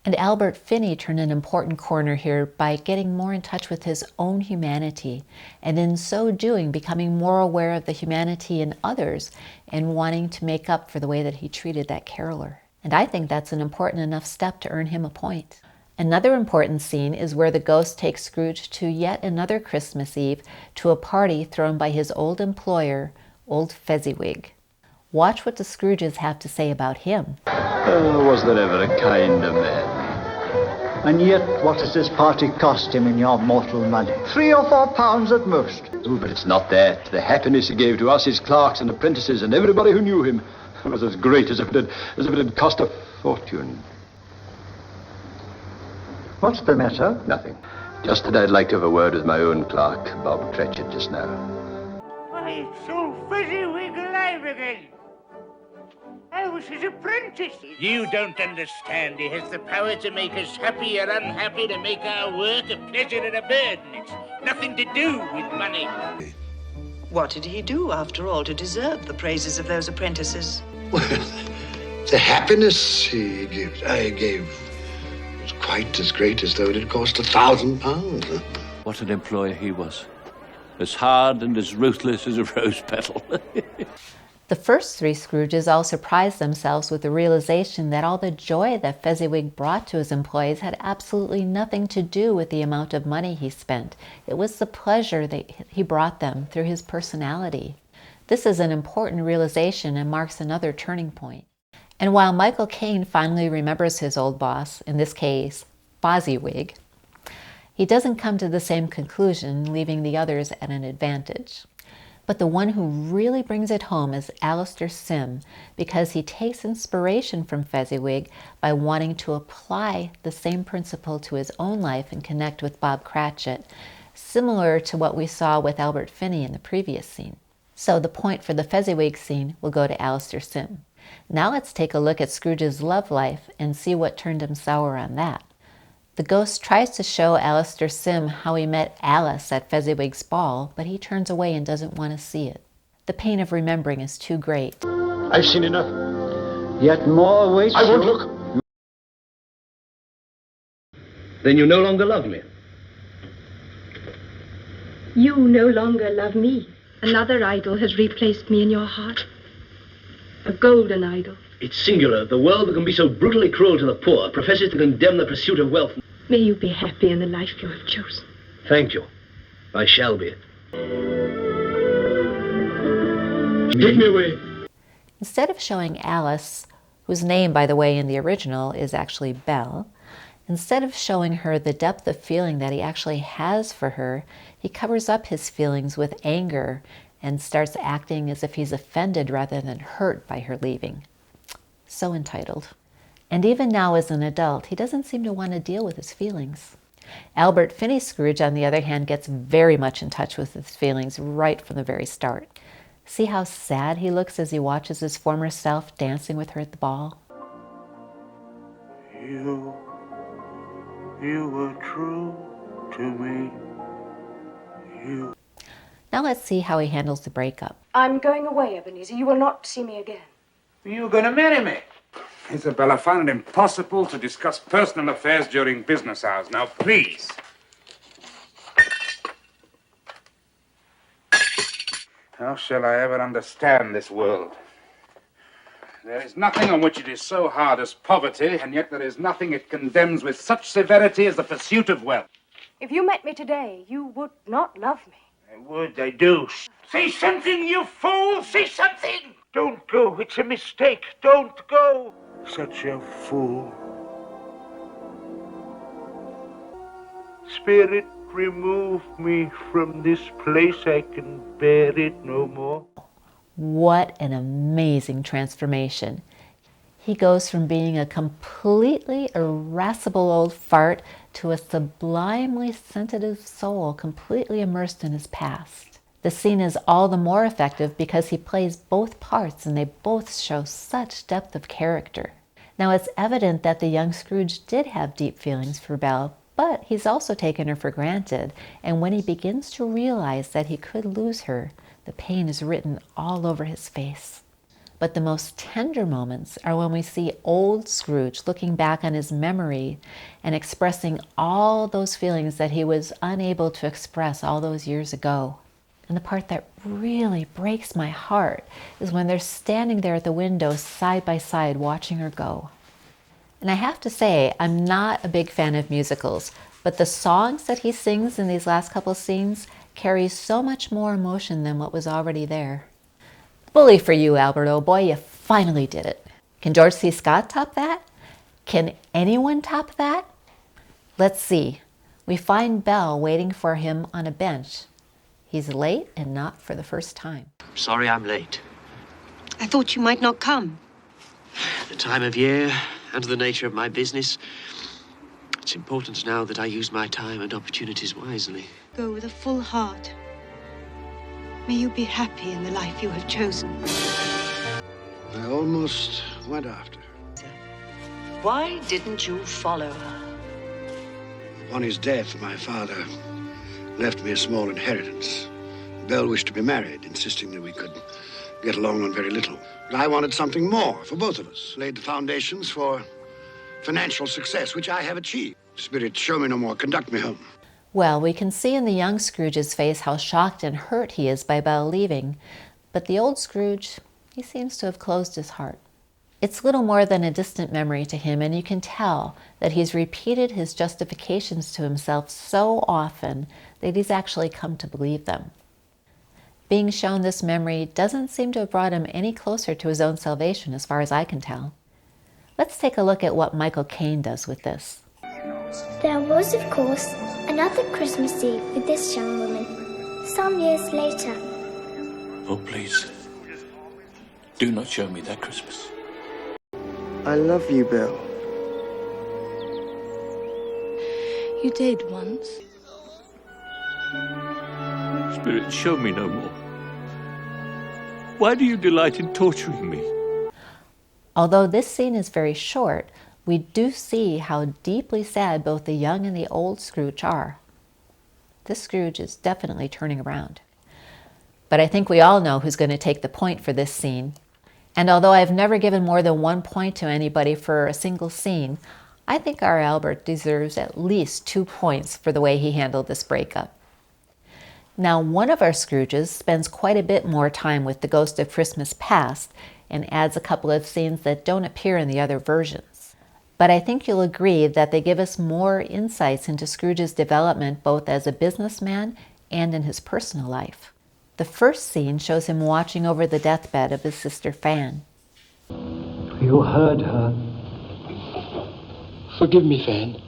And Albert Finney turned an important corner here by getting more in touch with his own humanity, and in so doing becoming more aware of the humanity in others and wanting to make up for the way that he treated that caroler. And I think that's an important enough step to earn him a point. Another important scene is where the ghost takes Scrooge to yet another Christmas Eve to a party thrown by his old employer, Old Fezziwig. Watch what the Scrooges have to say about him. Was there ever a kinder man? And yet, what does this party cost him in your mortal money? 3 or 4 pounds at most. Oh, but it's not that. The happiness he gave to us, his clerks and apprentices, and everybody who knew him, was as great as if it had cost a fortune. What's the matter? Nothing. Just that I'd like to have a word with my own clerk, Bob Cratchit, just now. Why, it's so Fezziwig alive again. I was his apprentice. You don't understand. He has the power to make us happy or unhappy, to make our work a pleasure and a burden. It's nothing to do with money. What did he do, after all, to deserve the praises of those apprentices? Well, the happiness he gives, I gave, was quite as great as though it had cost £1,000. What an employer he was. As hard and as ruthless as a rose petal. The first 3 Scrooges all surprised themselves with the realization that all the joy that Fezziwig brought to his employees had absolutely nothing to do with the amount of money he spent. It was the pleasure that he brought them through his personality. This is an important realization and marks another turning point. And while Michael Caine finally remembers his old boss, in this case, Fozziwig, he doesn't come to the same conclusion, leaving the others at an advantage. But the one who really brings it home is Alastair Sim, because he takes inspiration from Fezziwig by wanting to apply the same principle to his own life and connect with Bob Cratchit, similar to what we saw with Albert Finney in the previous scene. So the point for the Fezziwig scene will go to Alastair Sim. Now let's take a look at Scrooge's love life and see what turned him sour on that. The ghost tries to show Alastair Sim how he met Alice at Fezziwig's ball, but he turns away and doesn't want to see it. The pain of remembering is too great. I've seen enough. Yet more awaits I won't you. look. Then you no longer love me. You no longer love me. Another idol has replaced me in your heart. A golden idol, It's singular. The world that can be so brutally cruel to the poor professes to condemn the pursuit of wealth. May you be happy in the life you have chosen. Thank you. I shall be. Take me away. Instead of showing Alice, whose name, by the way, in the original is actually Belle, instead of showing her the depth of feeling that he actually has for her, he covers up his feelings with anger and starts acting as if he's offended rather than hurt by her leaving. So entitled. And even now as an adult, he doesn't seem to want to deal with his feelings. Albert Finney's Scrooge, on the other hand, gets very much in touch with his feelings right from the very start. See how sad he looks as he watches his former self dancing with her at the ball? You were true to me. Now let's see how he handles the breakup. I'm going away, Ebenezer. You will not see me again. You're going to marry me. Isabella found it impossible to discuss personal affairs during business hours. Now, please. How shall I ever understand this world? There is nothing on which it is so hard as poverty, and yet there is nothing it condemns with such severity as the pursuit of wealth. If you met me today, you would not love me. I would, I do. Say something, you fool! Say something! Don't go. It's a mistake. Don't go. Such a fool. Spirit, remove me from this place. I can bear it no more. What an amazing transformation. He goes from being a completely irascible old fart to a sublimely sensitive soul completely immersed in his past. The scene is all the more effective because he plays both parts and they both show such depth of character. Now it's evident that the young Scrooge did have deep feelings for Belle, but he's also taken her for granted, and when he begins to realize that he could lose her, the pain is written all over his face. But the most tender moments are when we see old Scrooge looking back on his memory and expressing all those feelings that he was unable to express all those years ago. And the part that really breaks my heart is when they're standing there at the window side by side watching her go. And I have to say, I'm not a big fan of musicals, but the songs that he sings in these last couple scenes carry so much more emotion than what was already there. Bully for you, Albert, oh boy, you finally did it. Can George C. Scott top that? Can anyone top that? Let's see. We find Belle waiting for him on a bench. He's late and not for the first time. Sorry I'm late. I thought you might not come. The time of year and the nature of my business. It's important now that I use my time and opportunities wisely. Go with a full heart. May you be happy in the life you have chosen. I almost went after her. Why didn't you follow her? Upon his death, my father left me a small inheritance. Belle wished to be married, insisting that we could get along on very little. But I wanted something more for both of us. Laid the foundations for financial success, which I have achieved. Spirit, show me no more. Conduct me home. Well, we can see in the young Scrooge's face how shocked and hurt he is by Belle leaving, but the old Scrooge, he seems to have closed his heart. It's little more than a distant memory to him, and you can tell that he's repeated his justifications to himself so often that he's actually come to believe them. Being shown this memory doesn't seem to have brought him any closer to his own salvation as far as I can tell. Let's take a look at what Michael Caine does with this. There was, of course, another Christmas Eve with this young woman, some years later. Oh, please. Do not show me that Christmas. I love you, Bill. You did once. Spirit, show me no more. Why do you delight in torturing me? Although this scene is very short, we do see how deeply sad both the young and the old Scrooge are. This Scrooge is definitely turning around. But I think we all know who's going to take the point for this scene. And although I've never given more than 1 point to anybody for a single scene, I think our Albert deserves at least 2 points for the way he handled this breakup. Now, one of our Scrooges spends quite a bit more time with the ghost of Christmas past, and adds a couple of scenes that don't appear in the other versions. But I think you'll agree that they give us more insights into Scrooge's development both as a businessman and in his personal life. The first scene shows him watching over the deathbed of his sister Fan. You heard her. Forgive me, Fan.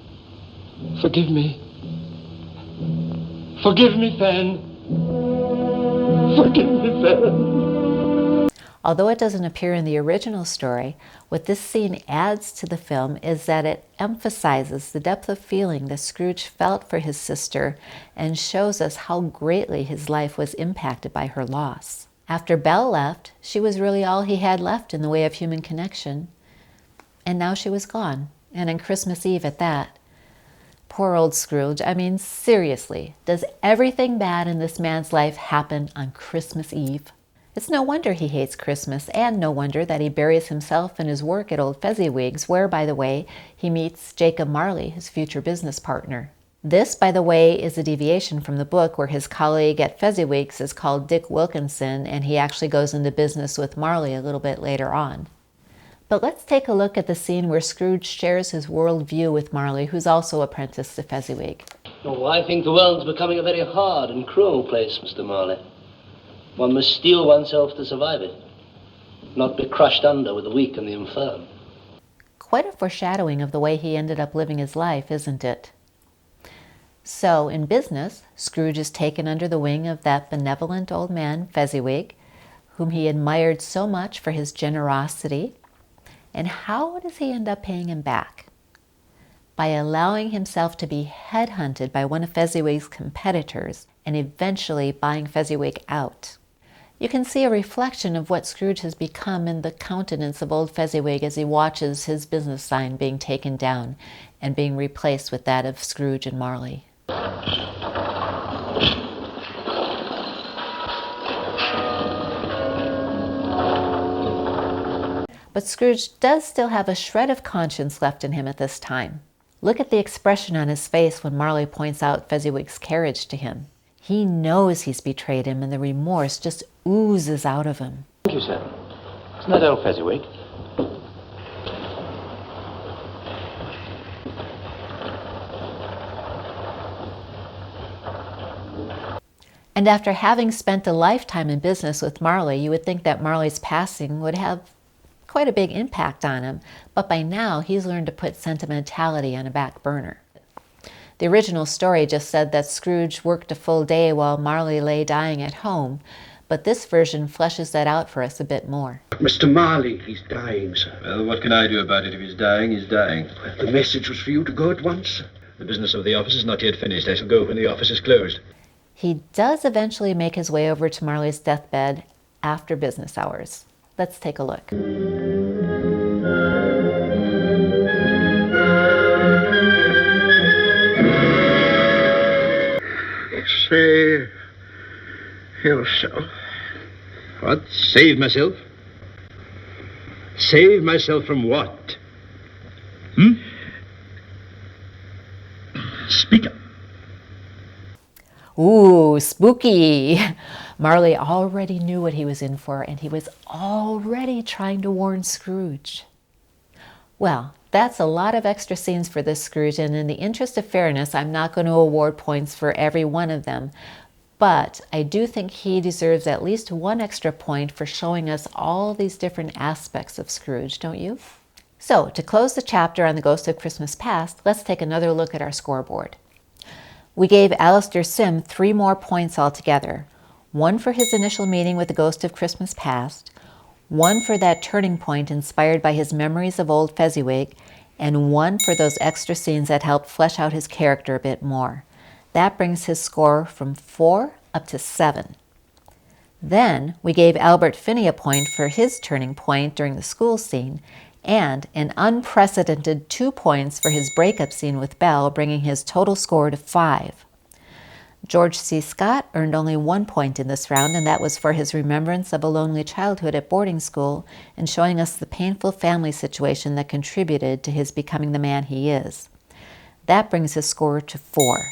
Forgive me. Forgive me, Fan. Forgive me, Fan. Although it doesn't appear in the original story, what this scene adds to the film is that it emphasizes the depth of feeling that Scrooge felt for his sister and shows us how greatly his life was impacted by her loss. After Belle left, she was really all he had left in the way of human connection. And now she was gone, and on Christmas Eve at that. Poor old Scrooge. I mean, seriously, does everything bad in this man's life happen on Christmas Eve? It's no wonder he hates Christmas, and no wonder that he buries himself in his work at Old Fezziwig's, where, by the way, he meets Jacob Marley, his future business partner. This, by the way, is a deviation from the book where his colleague at Fezziwig's is called Dick Wilkinson, and he actually goes into business with Marley a little bit later on. But let's take a look at the scene where Scrooge shares his worldview with Marley, who's also apprenticed to Fezziwig. Oh, I think the world's becoming a very hard and cruel place, Mr. Marley. One must steel oneself to survive it, not be crushed under with the weak and the infirm. Quite a foreshadowing of the way he ended up living his life, isn't it? So, in business, Scrooge is taken under the wing of that benevolent old man, Fezziwig, whom he admired so much for his generosity. And how does he end up paying him back? By allowing himself to be headhunted by one of Fezziwig's competitors and eventually buying Fezziwig out. You can see a reflection of what Scrooge has become in the countenance of old Fezziwig as he watches his business sign being taken down and being replaced with that of Scrooge and Marley. But Scrooge does still have a shred of conscience left in him at this time. Look at the expression on his face when Marley points out Fezziwig's carriage to him. He knows he's betrayed him, and the remorse just oozes out of him. Thank you, sir. Isn't that old Fezziwig? And after having spent a lifetime in business with Marley, you would think that Marley's passing would have quite a big impact on him, but by now he's learned to put sentimentality on a back burner. The original story just said that Scrooge worked a full day while Marley lay dying at home, but this version fleshes that out for us a bit more. Mr. Marley, he's dying, sir. Well, what can I do about it? If he's dying, he's dying. The message was for you to go at once. The business of the office is not yet finished. I shall go when the office is closed. He does eventually make his way over to Marley's deathbed after business hours. Let's take a look. Save yourself. What? Save myself? Save myself from what? Speak up. Ooh, spooky. Marley already knew what he was in for, and he was already trying to warn Scrooge. Well, that's a lot of extra scenes for this Scrooge, and in the interest of fairness, I'm not going to award points for every one of them. But I do think he deserves at least one extra point for showing us all these different aspects of Scrooge, don't you? So, to close the chapter on the Ghost of Christmas Past, let's take another look at our scoreboard. We gave Alastair Sim 3 more points altogether. 1 for his initial meeting with the Ghost of Christmas Past, 1 for that turning point inspired by his memories of old Fezziwig, and 1 for those extra scenes that helped flesh out his character a bit more. That brings his score from 4 up to 7. Then we gave Albert Finney a point for his turning point during the school scene, and an unprecedented 2 points for his breakup scene with Belle, bringing his total score to 5. George C. Scott earned only 1 point in this round, and that was for his remembrance of a lonely childhood at boarding school and showing us the painful family situation that contributed to his becoming the man he is. That brings his score to 4.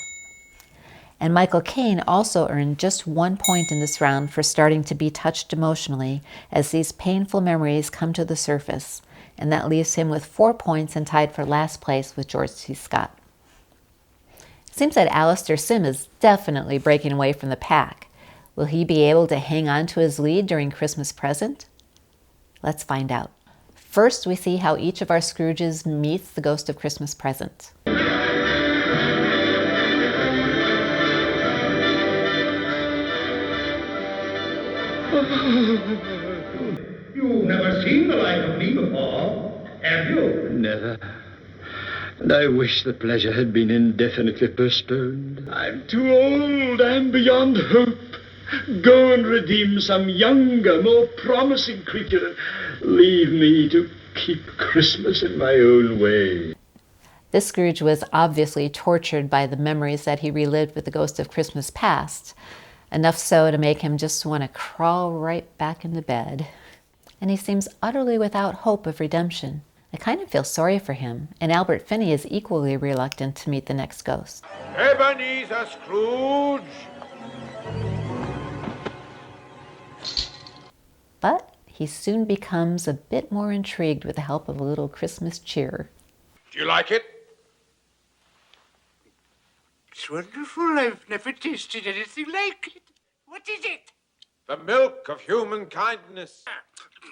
And Michael Caine also earned just 1 point in this round for starting to be touched emotionally as these painful memories come to the surface. And that leaves him with 4 points and tied for last place with George C. Scott. It seems that Alastair Sim is definitely breaking away from the pack. Will he be able to hang on to his lead during Christmas Present? Let's find out. First, we see how each of our Scrooges meets the Ghost of Christmas Present. You've never seen the like of me before, have you? Never. And I wish the pleasure had been indefinitely postponed. I'm too old. I'm beyond hope. Go and redeem some younger, more promising creature. Leave me to keep Christmas in my own way. This Scrooge was obviously tortured by the memories that he relived with the Ghost of Christmas Past, enough so to make him just want to crawl right back into bed. And he seems utterly without hope of redemption. I kind of feel sorry for him, and Albert Finney is equally reluctant to meet the next ghost. Ebenezer Scrooge! But he soon becomes a bit more intrigued with the help of a little Christmas cheer. Do you like it? It's wonderful. I've never tasted anything like it. What is it? The milk of human kindness.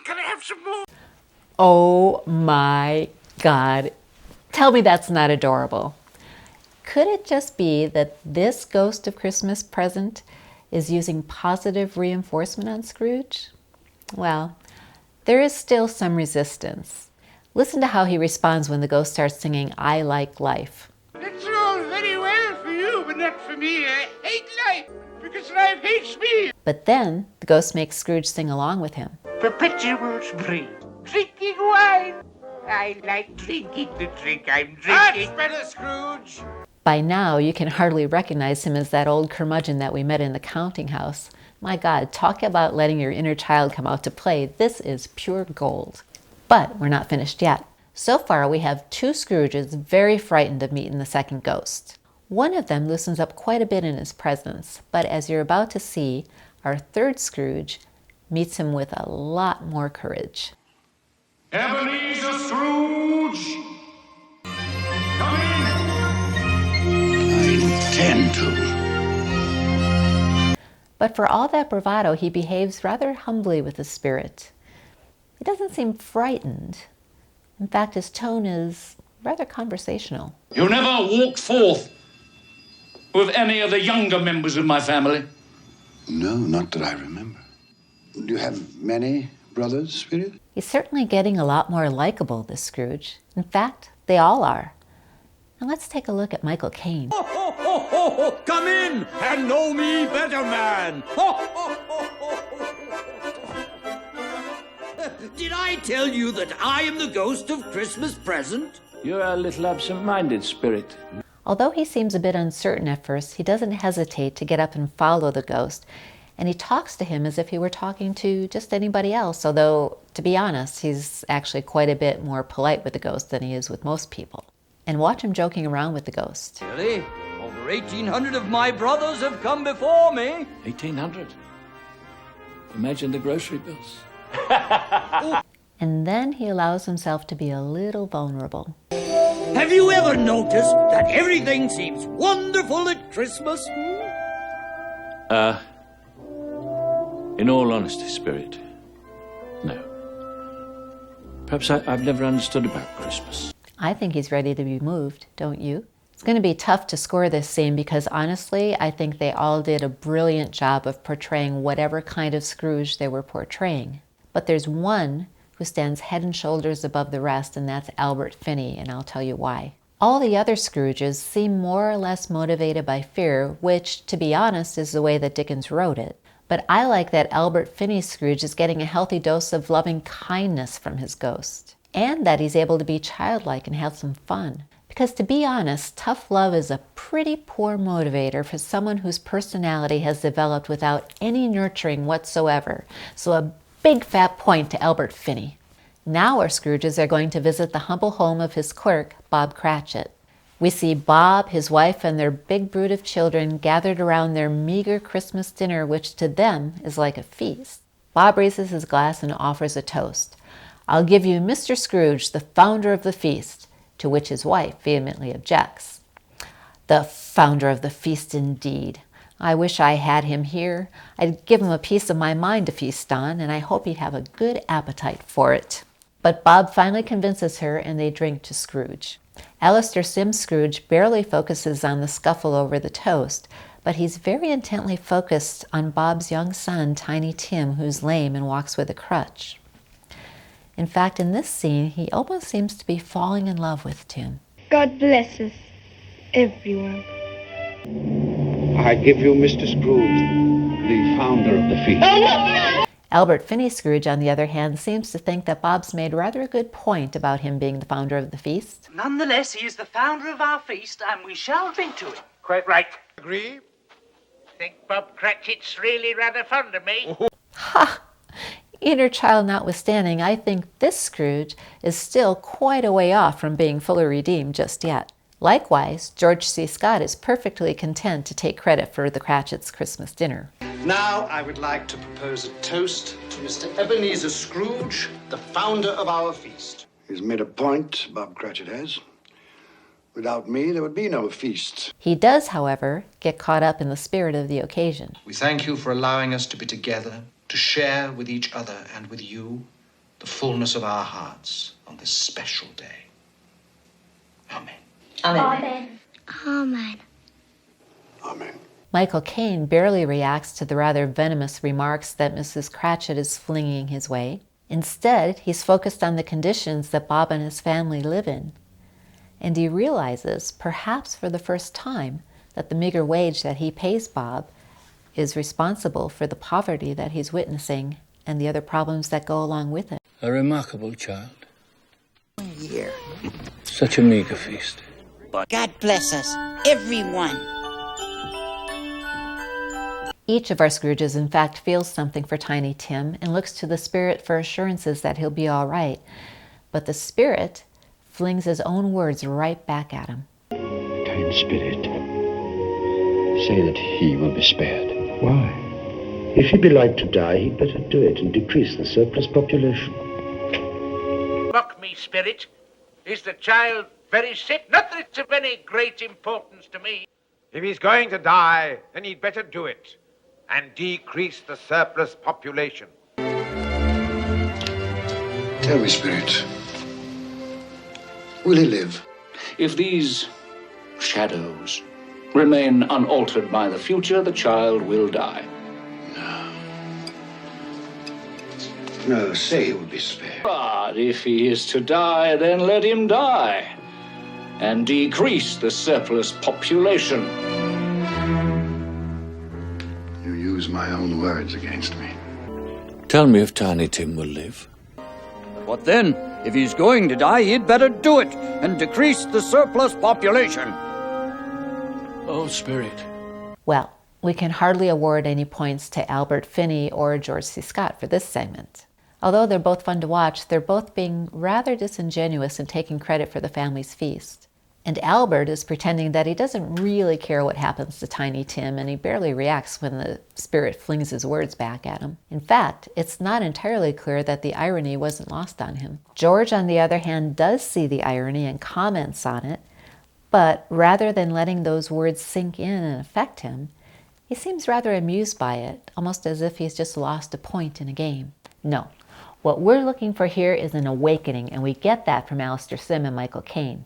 Can I have some more? Oh my God. Tell me that's not adorable. Could it just be that this Ghost of Christmas Present is using positive reinforcement on Scrooge? Well, there is still some resistance. Listen to how he responds when the ghost starts singing, "I Like Life." That's all very well for you, but not for me. I hate life because life hates me. But then the ghost makes Scrooge sing along with him. Perpetual spring. Drinking wine. I like drinking the drink I'm drinking. That's better, Scrooge. By now, you can hardly recognize him as that old curmudgeon that we met in the counting house. My God, talk about letting your inner child come out to play. This is pure gold. But we're not finished yet. So far, we have 2 Scrooges very frightened of meeting the second ghost. One of them loosens up quite a bit in his presence, but as you're about to see, our third Scrooge meets him with a lot more courage. Ebenezer Scrooge! Come in! I intend to. But for all that bravado, he behaves rather humbly with the spirit. He doesn't seem frightened. In fact, his tone is rather conversational. You never walked forth with any of the younger members of my family? No, not that I remember. Do you have many brothers, Spirit? He's certainly getting a lot more likable, this Scrooge. In fact, they all are. Now let's take a look at Michael Caine. Ho, ho, ho, ho, ho. Come in and know me better, man. Ho, ho, ho, ho. Did I tell you that I am the Ghost of Christmas Present? You're a little absent-minded, Spirit. Although he seems a bit uncertain at first, he doesn't hesitate to get up and follow the ghost. And he talks to him as if he were talking to just anybody else, although, to be honest, he's actually quite a bit more polite with the ghost than he is with most people. And watch him joking around with the ghost. Really? Over 1,800 of my brothers have come before me. 1,800. Imagine the grocery bills. And then he allows himself to be a little vulnerable. Have you ever noticed that everything seems wonderful at Christmas? In all honesty, Spirit, no. Perhaps I've never understood about Christmas. I think he's ready to be moved, don't you? It's going to be tough to score this scene because honestly, I think they all did a brilliant job of portraying whatever kind of Scrooge they were portraying. But there's one who stands head and shoulders above the rest, and that's Albert Finney, and I'll tell you why. All the other Scrooges seem more or less motivated by fear, which, to be honest, is the way that Dickens wrote it. But I like that Albert Finney's Scrooge is getting a healthy dose of loving kindness from his ghost, and that he's able to be childlike and have some fun. Because to be honest, tough love is a pretty poor motivator for someone whose personality has developed without any nurturing whatsoever. So a big fat point to Albert Finney. Now our Scrooges are going to visit the humble home of his clerk, Bob Cratchit. We see Bob, his wife, and their big brood of children gathered around their meager Christmas dinner, which to them is like a feast. Bob raises his glass and offers a toast. "I'll give you Mr. Scrooge, the founder of the feast," to which his wife vehemently objects. "The founder of the feast, indeed. I wish I had him here. I'd give him a piece of my mind to feast on, and I hope he'd have a good appetite for it." But Bob finally convinces her, and they drink to Scrooge. Alastair Sim Scrooge barely focuses on the scuffle over the toast, but he's very intently focused on Bob's young son, Tiny Tim, who's lame and walks with a crutch. In fact, in this scene, he almost seems to be falling in love with Tim. God bless us, everyone. I give you Mr. Scrooge, the founder of the feast. Albert Finney Scrooge, on the other hand, seems to think that Bob's made rather a good point about him being the founder of the feast. Nonetheless, he is the founder of our feast, and we shall drink to him. Quite right. Agree? Think Bob Cratchit's really rather fond of me? Ha! Inner child notwithstanding, I think this Scrooge is still quite a way off from being fully redeemed just yet. Likewise, George C. Scott is perfectly content to take credit for the Cratchits' Christmas dinner. Now I would like to propose a toast to Mr. Ebenezer Scrooge, the founder of our feast. He's made a point, Bob Cratchit has. Without me, there would be no feast. He does, however, get caught up in the spirit of the occasion. We thank you for allowing us to be together, to share with each other and with you the fullness of our hearts on this special day. Amen. Amen. Amen. Amen. Michael Caine barely reacts to the rather venomous remarks that Mrs. Cratchit is flinging his way. Instead, he's focused on the conditions that Bob and his family live in. And he realizes, perhaps for the first time, that the meager wage that he pays Bob is responsible for the poverty that he's witnessing and the other problems that go along with it. A remarkable child. Here. Such a meager feast. God bless us, everyone. Each of our Scrooges, in fact, feels something for Tiny Tim and looks to the spirit for assurances that he'll be all right. But the spirit flings his own words right back at him. Kind spirit, say that he will be spared. Why? If he be like to die, he'd better do it and decrease the surplus population. Mock me, spirit. Is the child very sick? Not that it's of any great importance to me. If he's going to die, then he'd better do it and decrease the surplus population. Tell me, spirit, will he live? If these shadows remain unaltered by the future, the child will die. No, say he will be spared. But if he is to die, then let him die and decrease the surplus population. You use my own words against me. Tell me if Tiny Tim will live. What then? If he's going to die, he'd better do it and decrease the surplus population. Oh, Spirit. Well, we can hardly award any points to Albert Finney or George C. Scott for this segment. Although they're both fun to watch, they're both being rather disingenuous in taking credit for the family's feast. And Albert is pretending that he doesn't really care what happens to Tiny Tim, and he barely reacts when the spirit flings his words back at him. In fact, it's not entirely clear that the irony wasn't lost on him. George, on the other hand, does see the irony and comments on it, but rather than letting those words sink in and affect him, he seems rather amused by it, almost as if he's just lost a point in a game. No. What we're looking for here is an awakening, and we get that from Alastair Sim and Michael Caine.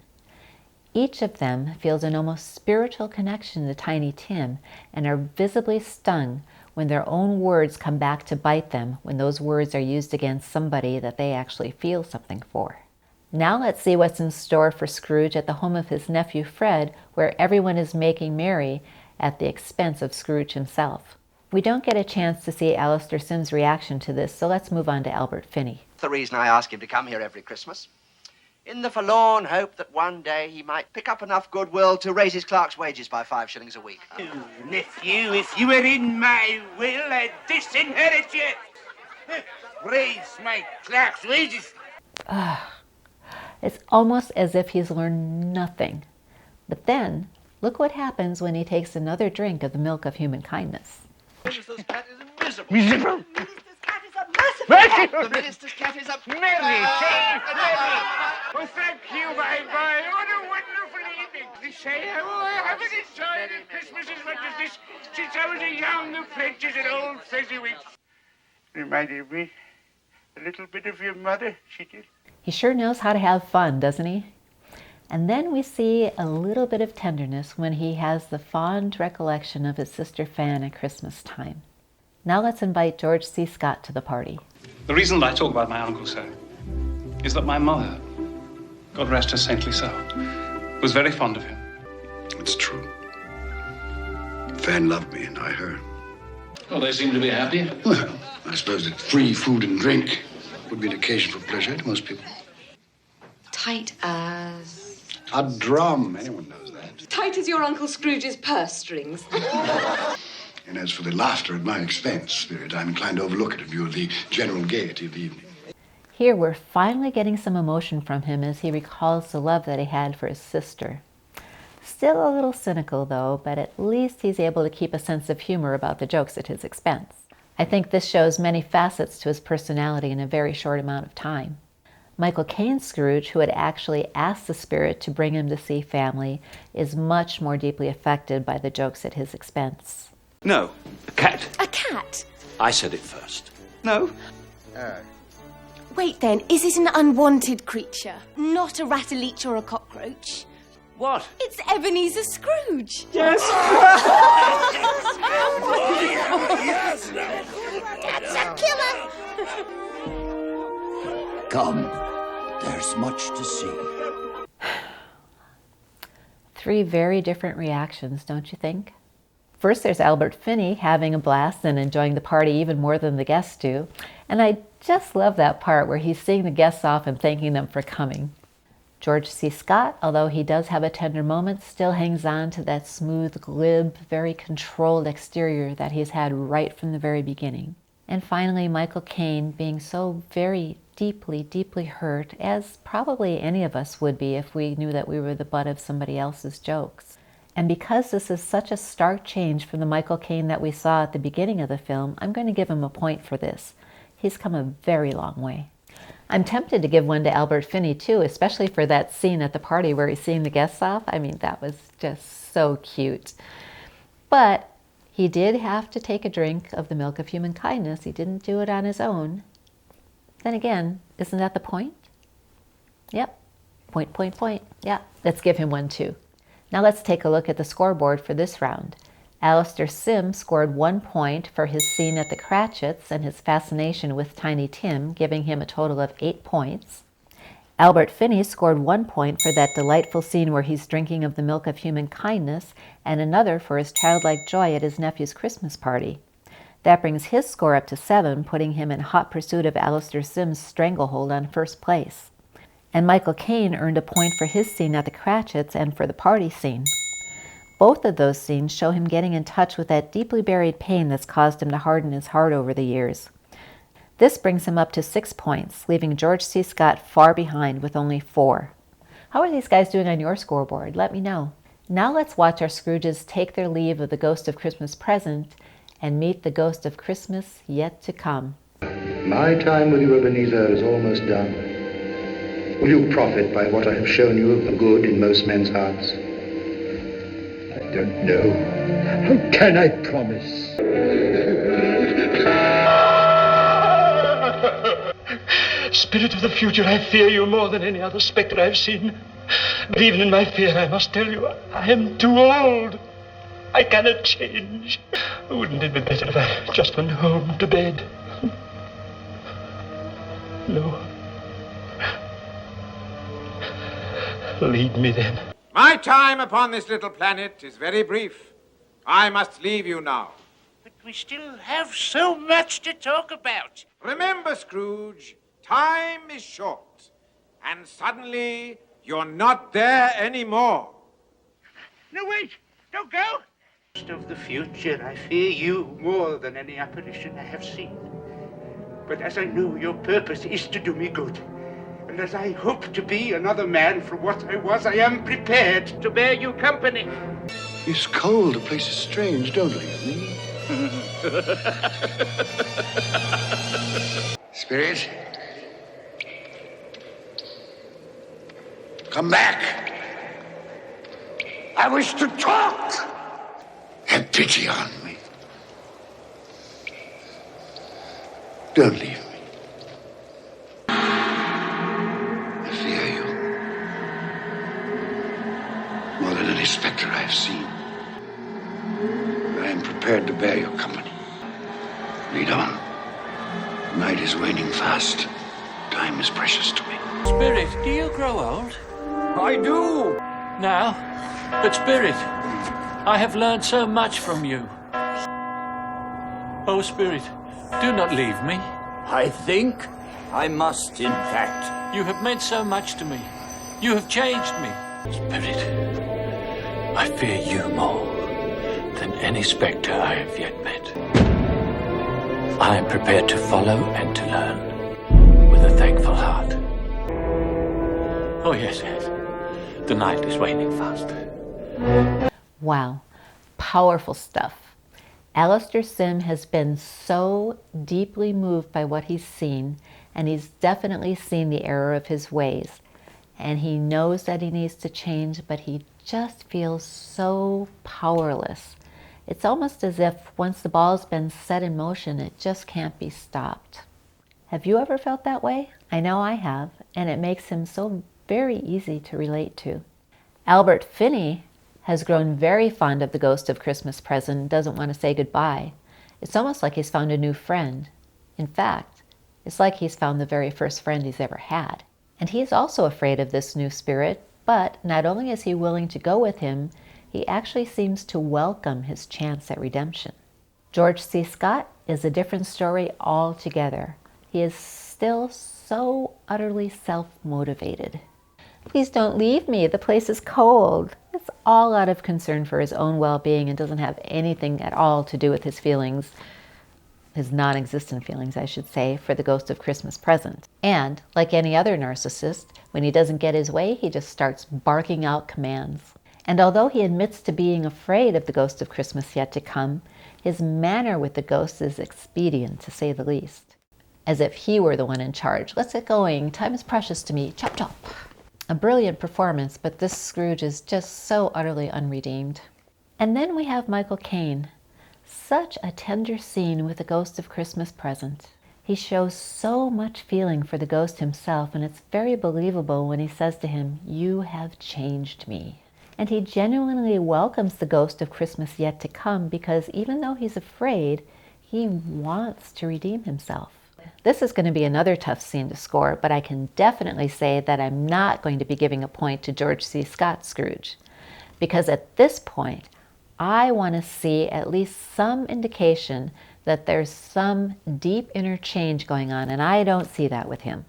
Each of them feels an almost spiritual connection to Tiny Tim and are visibly stung when their own words come back to bite them when those words are used against somebody that they actually feel something for. Now let's see what's in store for Scrooge at the home of his nephew Fred, where everyone is making merry at the expense of Scrooge himself. We don't get a chance to see Alastair Sim's reaction to this, so let's move on to Albert Finney. The reason I ask him to come here every Christmas. In the forlorn hope that one day he might pick up enough goodwill to raise his clerk's wages by 5 shillings a week. Oh, nephew, if you were in my will, I'd disinherit you. Raise my clerk's wages. It's almost as if he's learned nothing But then, look what happens when he takes another drink of the milk of human kindness. Minister's cat is miserable. Miserable. The minister's cat is a merry, Oh, thank you, my boy. What a wonderful evening. They say, oh, I haven't enjoyed Christmas as much as this since I was a young apprentice at old Fezziwig's. Reminded me a little bit of your mother, she did. He sure knows how to have fun, doesn't he? And then we see a little bit of tenderness when he has the fond recollection of his sister Fan at Christmas time. Now let's invite George C. Scott to the party. The reason that I talk about my uncle so is that my mother, God rest her saintly soul, was very fond of him. It's true. Fan loved me and I her. Well, they seem to be happy. Well, I suppose that free food and drink would be an occasion for pleasure to most people. Tight as... A drum, anyone knows that. Tight as your Uncle Scrooge's purse strings. And as for the laughter at my expense, Spirit, I'm inclined to overlook it in view of the general gaiety of the evening. Here we're finally getting some emotion from him as he recalls the love that he had for his sister. Still a little cynical though, but at least he's able to keep a sense of humor about the jokes at his expense. I think this shows many facets to his personality in a very short amount of time. Michael Caine's Scrooge, who had actually asked the spirit to bring him to see family, is much more deeply affected by the jokes at his expense. No, a cat. A cat? I said it first. No. Wait then, is it an unwanted creature? Not a rattle-leech or a cockroach? What? It's Ebenezer Scrooge. Yes. Yes. That's a killer. Come, there's much to see. Three very different reactions, don't you think? First, there's Albert Finney having a blast and enjoying the party even more than the guests do. And I just love that part where he's seeing the guests off and thanking them for coming. George C. Scott, although he does have a tender moment, still hangs on to that smooth, glib, very controlled exterior that he's had right from the very beginning. And finally, Michael Caine being so very deeply, deeply hurt, as probably any of us would be if we knew that we were the butt of somebody else's jokes. And because this is such a stark change from the Michael Caine that we saw at the beginning of the film, I'm going to give him a point for this. He's come a very long way. I'm tempted to give one to Albert Finney too, especially for that scene at the party where he's seeing the guests off. I mean, that was just so cute. But he did have to take a drink of the milk of human kindness. He didn't do it on his own. Then again, isn't that the point? Yep. Point. Yeah, let's give him one too. Now let's take a look at the scoreboard for this round. Alastair Sim scored 1 point for his scene at the Cratchits and his fascination with Tiny Tim, giving him a total of 8 points. Albert Finney scored 1 point for that delightful scene where he's drinking of the milk of human kindness, and another for his childlike joy at his nephew's Christmas party. That brings his score up to 7, putting him in hot pursuit of Alastair Sim's stranglehold on first place. And Michael Caine earned a point for his scene at the Cratchits and for the party scene. Both of those scenes show him getting in touch with that deeply buried pain that's caused him to harden his heart over the years. This brings him up to 6 points, leaving George C. Scott far behind with only 4. How are these guys doing on your scoreboard? Let me know. Now let's watch our Scrooges take their leave of the ghost of Christmas present and meet the ghost of Christmas yet to come. My time with you, Ebenezer, is almost done. Will you profit by what I have shown you of the good in most men's hearts? I don't know. How can I promise? Spirit of the future, I fear you more than any other spectre I've seen. But even in my fear, I must tell you, I am too old. I cannot change. Wouldn't it be better if I just went home to bed? No. Lead me then. My time upon this little planet is very brief. I must leave you now. But we still have so much to talk about. Remember, Scrooge, time is short. And suddenly, you're not there anymore. No, wait! Don't go! Ghost of the future, I fear you more than any apparition I have seen. But as I know your purpose is to do me good, And as I hope to be another man from what I was, I am prepared to bear you company. It's cold. The place is strange. Don't leave me. Spirit. Come back. I wish to talk. Have pity on me. Don't leave me. I fear you. More than any specter I've seen. I am prepared to bear your company. Lead on. Night is waning fast. Time is precious to me. Spirit, do you grow old? I do. Now, but Spirit, I have learned so much from you. Oh, Spirit, do not leave me. I think I must, in fact. You have meant so much to me. You have changed me. Spirit, I fear you more than any spectre I have yet met. I am prepared to follow and to learn with a thankful heart. Oh, yes, yes. The night is waning fast. Wow, powerful stuff. Alastair Sim has been so deeply moved by what he's seen, and he's definitely seen the error of his ways. And he knows that he needs to change, but he just feels so powerless. It's almost as if once the ball's been set in motion, it just can't be stopped. Have you ever felt that way? I know I have, and it makes him so very easy to relate to. Albert Finney has grown very fond of the ghost of Christmas Present and doesn't want to say goodbye. It's almost like he's found a new friend. In fact, it's like he's found the very first friend he's ever had. And he is also afraid of this new spirit, but not only is he willing to go with him, he actually seems to welcome his chance at redemption. George C. Scott is a different story altogether. He is still so utterly self-motivated. Please don't leave me, the place is cold. It's all out of concern for his own well-being and doesn't have anything at all to do with his feelings, his non-existent feelings, I should say, for the ghost of Christmas Present. And, like any other narcissist, when he doesn't get his way, he just starts barking out commands. And although he admits to being afraid of the ghost of Christmas yet to come, his manner with the ghost is expedient, to say the least. As if he were the one in charge. Let's get going. Time is precious to me. Chop, chop. A brilliant performance, but this Scrooge is just so utterly unredeemed. And then we have Michael Caine. Such a tender scene with the ghost of Christmas Present. He shows so much feeling for the ghost himself, and it's very believable when he says to him, "You have changed me." And he genuinely welcomes the ghost of Christmas yet to come because even though he's afraid, he wants to redeem himself. This is going to be another tough scene to score, but I can definitely say that I'm not going to be giving a point to George C. Scott's Scrooge. Because at this point, I want to see at least some indication that there's some deep inner change going on, and I don't see that with him.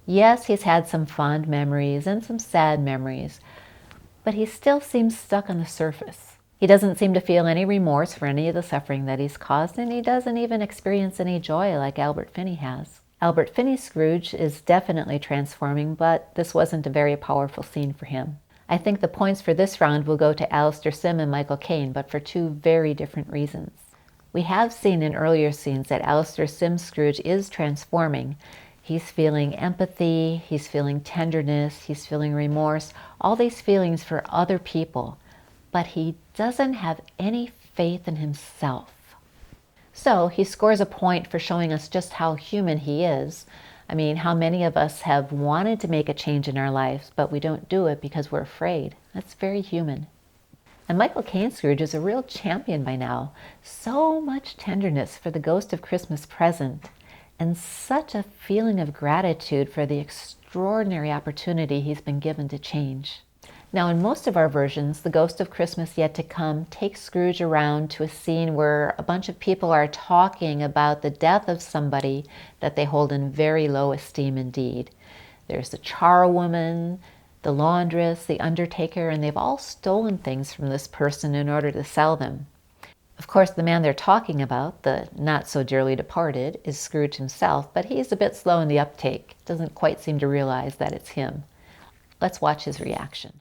Yes, he's had some fond memories and some sad memories, but he still seems stuck on the surface. He doesn't seem to feel any remorse for any of the suffering that he's caused, and he doesn't even experience any joy like Albert Finney has. Albert Finney's Scrooge is definitely transforming, but this wasn't a very powerful scene for him. I think the points for this round will go to Alastair Sim and Michael Caine, but for two very different reasons. We have seen in earlier scenes that Alastair Sim's Scrooge is transforming. He's feeling empathy, he's feeling tenderness, he's feeling remorse, all these feelings for other people. But he doesn't have any faith in himself. So he scores a point for showing us just how human he is. I mean, how many of us have wanted to make a change in our lives, but we don't do it because we're afraid. That's very human. And Michael Caine's Scrooge is a real champion by now. So much tenderness for the ghost of Christmas Present, and such a feeling of gratitude for the extraordinary opportunity he's been given to change. Now, in most of our versions, the ghost of Christmas yet to come takes Scrooge around to a scene where a bunch of people are talking about the death of somebody that they hold in very low esteem indeed. There's the charwoman, the laundress, the undertaker, and they've all stolen things from this person in order to sell them. Of course, the man they're talking about, the not so dearly departed, is Scrooge himself, but he's a bit slow in the uptake. Doesn't quite seem to realize that it's him. Let's watch his reaction.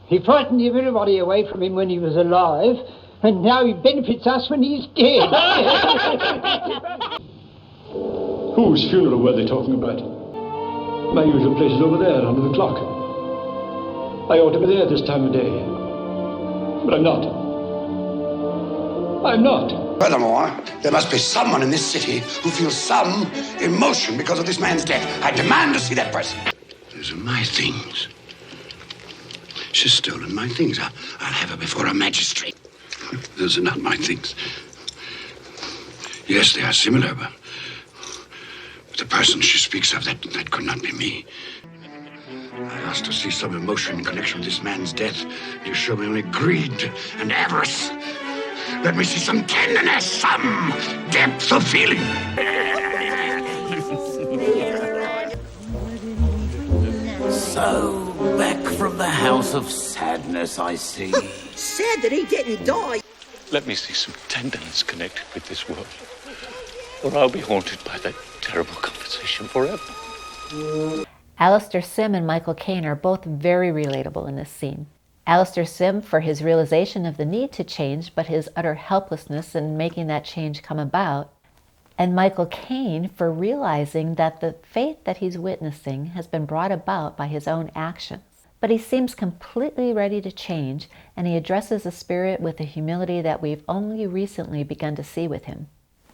He frightened everybody away from him when he was alive, and now he benefits us when he's dead. Whose funeral were they talking about? My usual place is over there, under the clock. I ought to be there this time of day. But I'm not. I'm not. Furthermore, there must be someone in this city who feels some emotion because of this man's death. I demand to see that person. Those are my things. She's stolen my things. I'll have her before a magistrate. Those are not my things. Yes, they are similar, but the person she speaks of, that could not be me. I asked to see some emotion in connection with this man's death. You show me only greed and avarice. Let me see some tenderness, some depth of feeling. So, back from the house of sadness, I see. Sad that he didn't die. Let me see some tenderness connected with this world, or I'll be haunted by that terrible conversation forever. Alastair Sim and Michael Caine are both very relatable in this scene. Alastair Sim for his realization of the need to change, but his utter helplessness in making that change come about. And Michael Caine for realizing that the fate that he's witnessing has been brought about by his own actions. But he seems completely ready to change, and he addresses the spirit with a humility that we've only recently begun to see with him.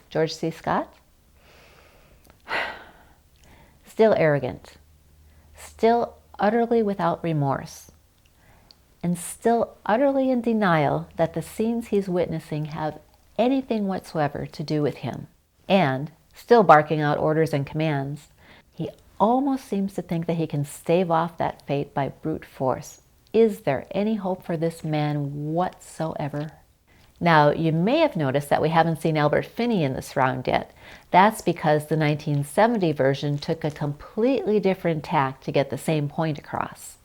George C. Scott? Still arrogant. Still utterly without remorse. And still utterly in denial that the scenes he's witnessing have anything whatsoever to do with him. And still barking out orders and commands, he almost seems to think that he can stave off that fate by brute force. Is there any hope for this man whatsoever? Now, you may have noticed that we haven't seen Albert Finney in this round yet. That's because the 1970 version took a completely different tack to get the same point across.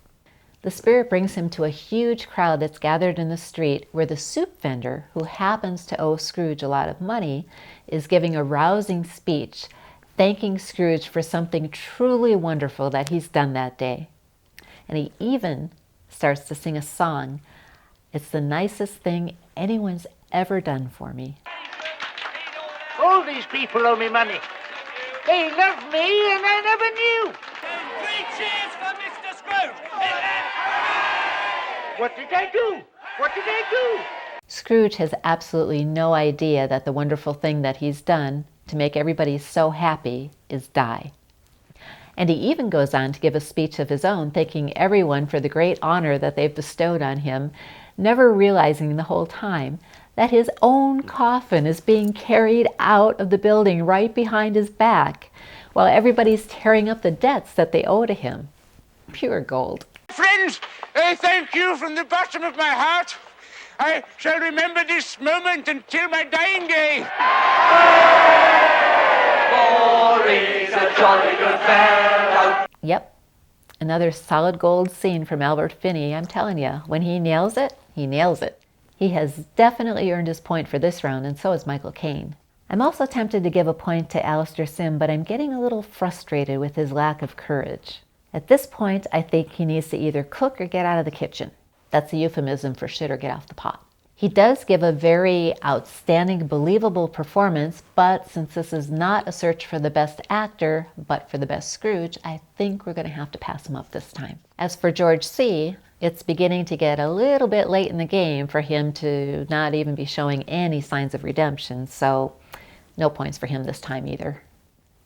The spirit brings him to a huge crowd that's gathered in the street where the soup vendor, who happens to owe Scrooge a lot of money, is giving a rousing speech, thanking Scrooge for something truly wonderful that he's done that day. And he even starts to sing a song. It's the nicest thing anyone's ever done for me. All these people owe me money. They love me and I never knew. 3 cheers for Mr. Scrooge! What did I do? What did I do? Scrooge has absolutely no idea that the wonderful thing that he's done to make everybody so happy is die. And he even goes on to give a speech of his own, thanking everyone for the great honor that they've bestowed on him, never realizing the whole time that his own coffin is being carried out of the building right behind his back, while everybody's tearing up the debts that they owe to him. Pure gold. Friends, I thank you from the bottom of my heart. I shall remember this moment until my dying day. Maureen's a jolly good fellow. Yep, another solid gold scene from Albert Finney. I'm telling you, when he nails it, he nails it. He has definitely earned his point for this round, and so has Michael Caine. I'm also tempted to give a point to Alastair Sim, but I'm getting a little frustrated with his lack of courage. At this point, I think he needs to either cook or get out of the kitchen. That's a euphemism for shit or get off the pot. He does give a very outstanding, believable performance, but since this is not a search for the best actor, but for the best Scrooge, I think we're going to have to pass him up this time. As for George C., it's beginning to get a little bit late in the game for him to not even be showing any signs of redemption, so no points for him this time either.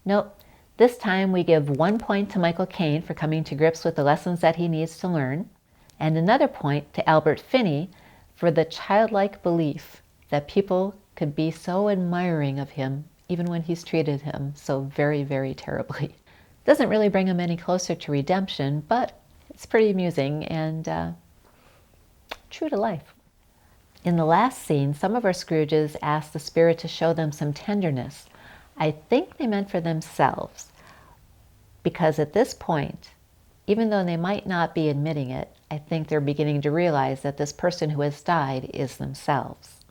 Nope. This time we give 1 point to Michael Caine for coming to grips with the lessons that he needs to learn, and another point to Albert Finney for the childlike belief that people could be so admiring of him even when he's treated him so very, very terribly. Doesn't really bring him any closer to redemption, but it's pretty amusing and true to life. In the last scene, some of our Scrooges asked the spirit to show them some tenderness. I think they meant for themselves, because at this point, even though they might not be admitting it, I think they're beginning to realize that this person who has died is themselves.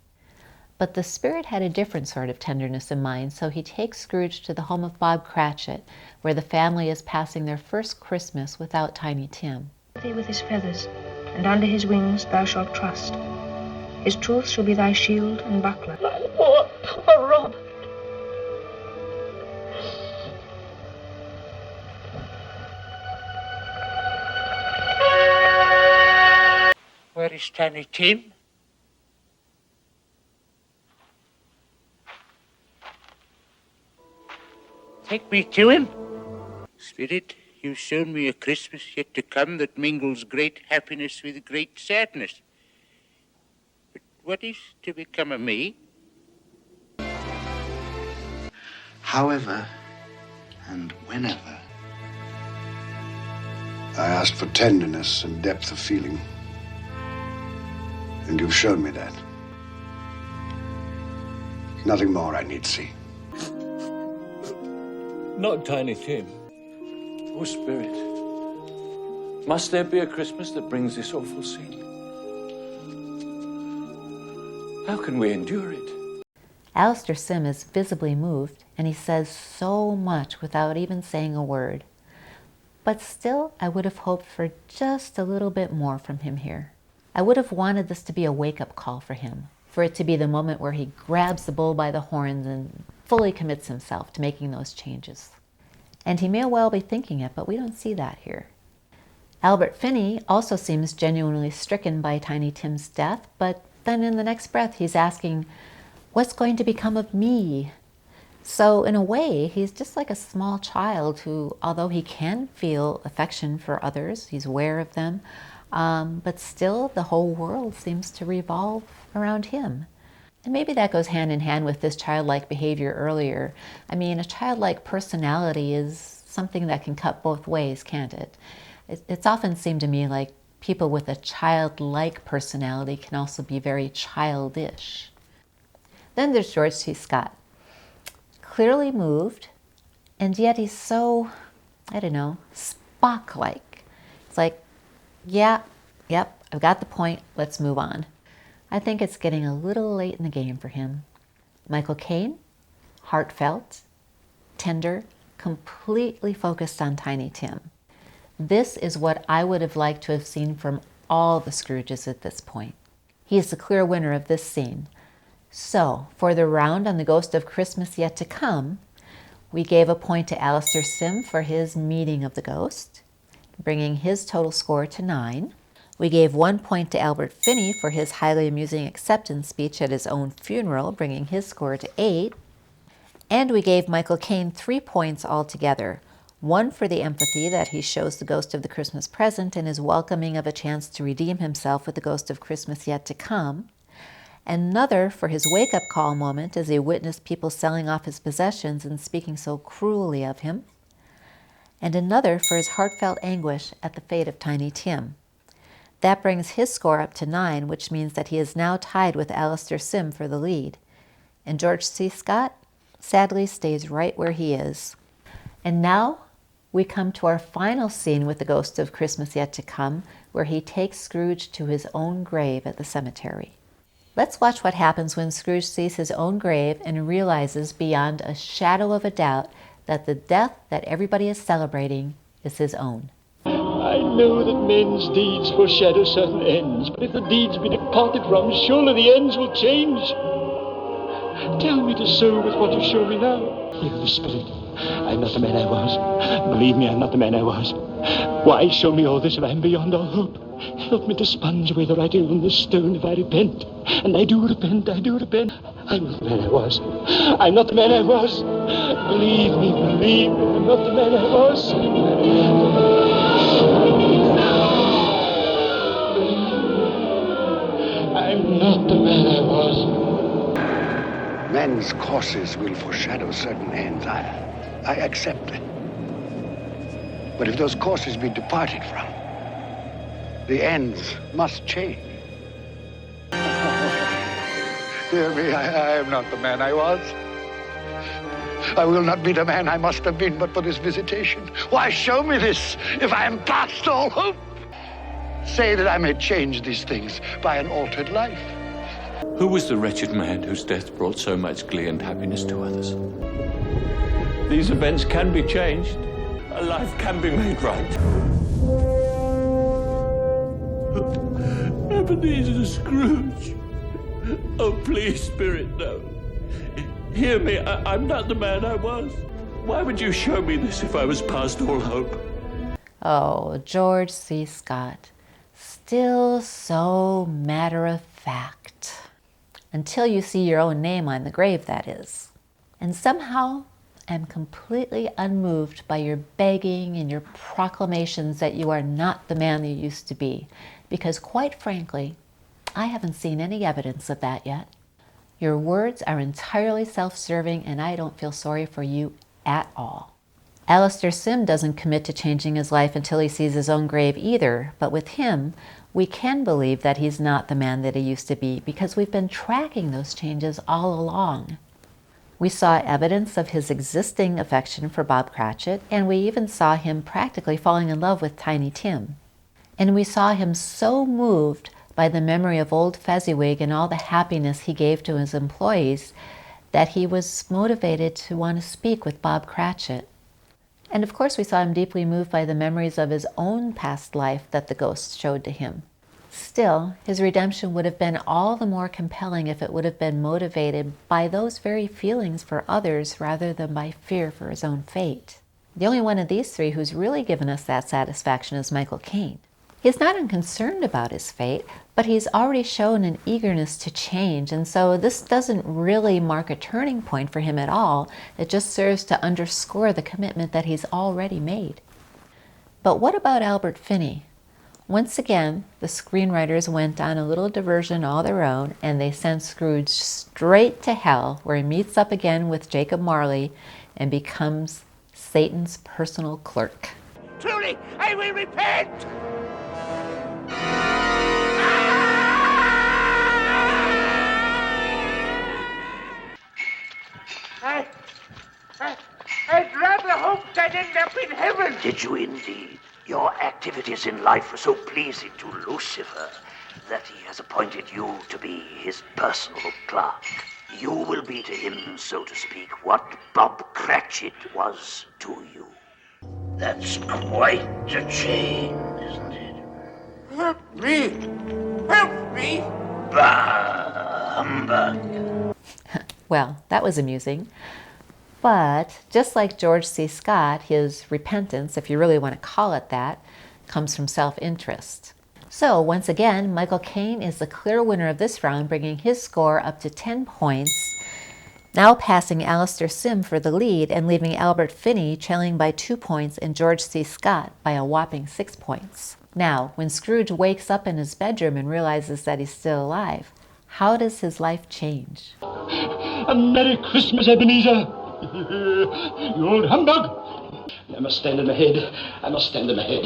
But the spirit had a different sort of tenderness in mind, so he takes Scrooge to the home of Bob Cratchit, where the family is passing their first Christmas without Tiny Tim. Thee with his feathers, and under his wings thou shalt trust. His truth shall be thy shield and buckler. Oh, Rob! Where is Tiny Tim? Take me to him. Spirit, you've shown me a Christmas yet to come that mingles great happiness with great sadness. But what is to become of me? However, and whenever, I asked for tenderness and depth of feeling. And you've shown me that. Nothing more I need see. Not Tiny Tim. Oh, Spirit, must there be a Christmas that brings this awful scene? How can we endure it? Alastair Sim is visibly moved, and he says so much without even saying a word. But still, I would have hoped for just a little bit more from him here. I would have wanted this to be a wake-up call for him, for it to be the moment where he grabs the bull by the horns and fully commits himself to making those changes. And he may well be thinking it, but we don't see that here. Albert Finney also seems genuinely stricken by Tiny Tim's death, but then in the next breath he's asking, what's going to become of me? So in a way, he's just like a small child who, although he can feel affection for others, he's aware of them, but still the whole world seems to revolve around him. And maybe that goes hand in hand with this childlike behavior earlier. I mean, a childlike personality is something that can cut both ways, can't it? It's often seemed to me like people with a childlike personality can also be very childish. Then there's George C. Scott. Clearly moved, and yet he's so, I don't know, Spock-like. It's like, yep, I've got the point, let's move on. I think it's getting a little late in the game for him. Michael Caine, heartfelt, tender, completely focused on Tiny Tim. This is what I would have liked to have seen from all the Scrooges at this point. He is the clear winner of this scene. So, for the round on the Ghost of Christmas Yet to Come, we gave a point to Alastair Sim for his meeting of the ghost, bringing his total score to 9. We gave 1 point to Albert Finney for his highly amusing acceptance speech at his own funeral, bringing his score to 8. And we gave Michael Caine 3 points altogether. 1 for the empathy that he shows the ghost of the Christmas present and his welcoming of a chance to redeem himself with the Ghost of Christmas Yet to Come. Another for his wake-up call moment as he witnessed people selling off his possessions and speaking so cruelly of him. And another for his heartfelt anguish at the fate of Tiny Tim. That brings his score up to 9, which means that he is now tied with Alastair Sim for the lead. And George C. Scott sadly stays right where he is. And now we come to our final scene with the Ghost of Christmas Yet to Come, where he takes Scrooge to his own grave at the cemetery. Let's watch what happens when Scrooge sees his own grave and realizes beyond a shadow of a doubt that the death that everybody is celebrating is his own. I know that men's deeds foreshadow certain ends, but if the deeds be departed from, surely the ends will change. Tell me to sow with what you show me now. Hear the Spirit. I'm not the man I was. Believe me, I'm not the man I was. Why show me all this if I'm beyond all hope? Help me to sponge away the writing on this stone if I repent. And I do repent, I do repent. I'm not the man I was. I'm not the man I was. Believe me, I'm not the man I was. I'm not the man I was. Men's courses will foreshadow certain ends. I accept it. But if those courses be departed from, the ends must change. Dear me, I am not the man I was. I will not be the man I must have been but for this visitation. Why show me this if I am past all hope? Say that I may change these things by an altered life. Who was the wretched man whose death brought so much glee and happiness to others? These events can be changed. A life can be made right. Ebenezer Scrooge. Oh, please, Spirit, no. Hear me, I'm not the man I was. Why would you show me this if I was past all hope? Oh, George C. Scott. Still so matter-of-fact. Until you see your own name on the grave, that is. And somehow, I'm completely unmoved by your begging and your proclamations that you are not the man you used to be. Because quite frankly, I haven't seen any evidence of that yet. Your words are entirely self-serving and I don't feel sorry for you at all. Alastair Sim doesn't commit to changing his life until he sees his own grave either, but with him, we can believe that he's not the man that he used to be because we've been tracking those changes all along. We saw evidence of his existing affection for Bob Cratchit, and we even saw him practically falling in love with Tiny Tim. And we saw him so moved by the memory of old Fezziwig and all the happiness he gave to his employees that he was motivated to want to speak with Bob Cratchit. And of course we saw him deeply moved by the memories of his own past life that the ghost showed to him. Still, his redemption would have been all the more compelling if it would have been motivated by those very feelings for others rather than by fear for his own fate. The only one of these three who's really given us that satisfaction is Michael Caine. He's not unconcerned about his fate, but he's already shown an eagerness to change, and so this doesn't really mark a turning point for him at all. It just serves to underscore the commitment that he's already made. But what about Albert Finney? Once again, the screenwriters went on a little diversion all their own, and they sent Scrooge straight to hell, where he meets up again with Jacob Marley and becomes Satan's personal clerk. Truly, I will repent! I'd rather hope I'd end up in heaven. Did you indeed? Your activities in life were so pleasing to Lucifer that he has appointed you to be his personal clerk. You will be to him, so to speak, what Bob Cratchit was to you. That's quite a change, isn't it? Help me! Help me! Bah, humbug. Well, that was amusing. But just like George C. Scott, his repentance, if you really want to call it that, comes from self-interest. So once again, Michael Caine is the clear winner of this round, bringing his score up to 10 points, now passing Alastair Sim for the lead and leaving Albert Finney trailing by 2 points and George C. Scott by a whopping 6 points. Now, when Scrooge wakes up in his bedroom and realizes that he's still alive, how does his life change? A Merry Christmas, Ebenezer! You old humbug! I must stand on my head. I must stand on my head.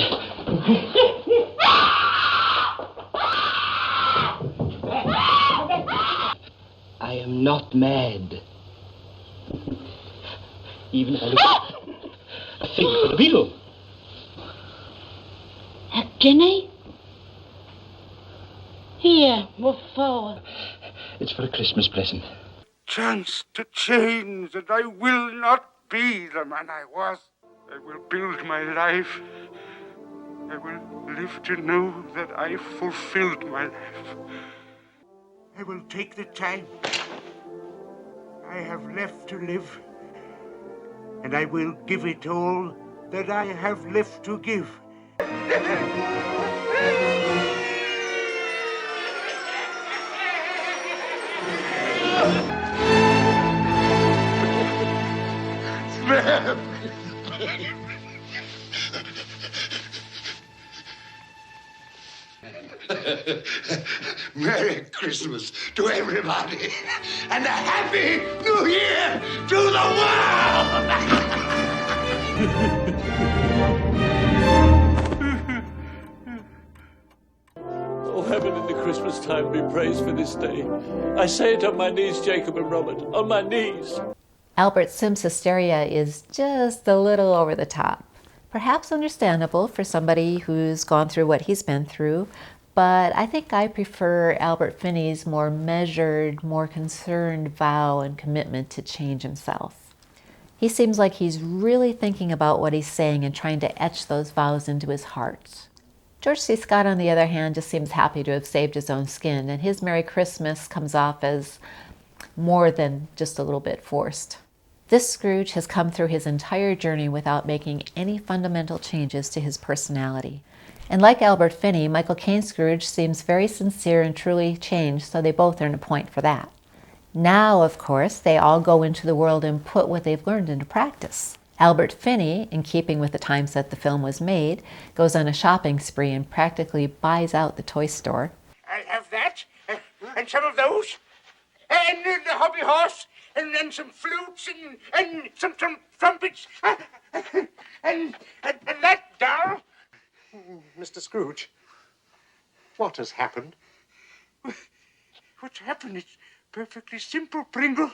I am not mad. Even if I look a fig for the beetle. A guinea? Here, what for? It's for a Christmas present. Chance to change, and I will not be the man I was. I will build my life. I will live to know that I fulfilled my life. I will take the time I have left to live, and I will give it all that I have left to give. Merry Christmas to everybody, and a Happy New Year to the world! Oh, heaven in the Christmas time be praised for this day. I say it on my knees, Jacob and Robert, on my knees. Albert Sim's hysteria is just a little over the top. Perhaps understandable for somebody who's gone through what he's been through, but I think I prefer Albert Finney's more measured, more concerned vow and commitment to change himself. He seems like he's really thinking about what he's saying and trying to etch those vows into his heart. George C. Scott, on the other hand, just seems happy to have saved his own skin, and his Merry Christmas comes off as more than just a little bit forced. This Scrooge has come through his entire journey without making any fundamental changes to his personality. And like Albert Finney, Michael Caine's Scrooge seems very sincere and truly changed, so they both earn a point for that. Now, of course, they all go into the world and put what they've learned into practice. Albert Finney, in keeping with the times that the film was made, goes on a shopping spree and practically buys out the toy store. I'll have that, and some of those, and the hobby horse, and then some flutes, and some trumpets, and that doll. Mr. Scrooge, what has happened? What's happened? It's perfectly simple, Pringle.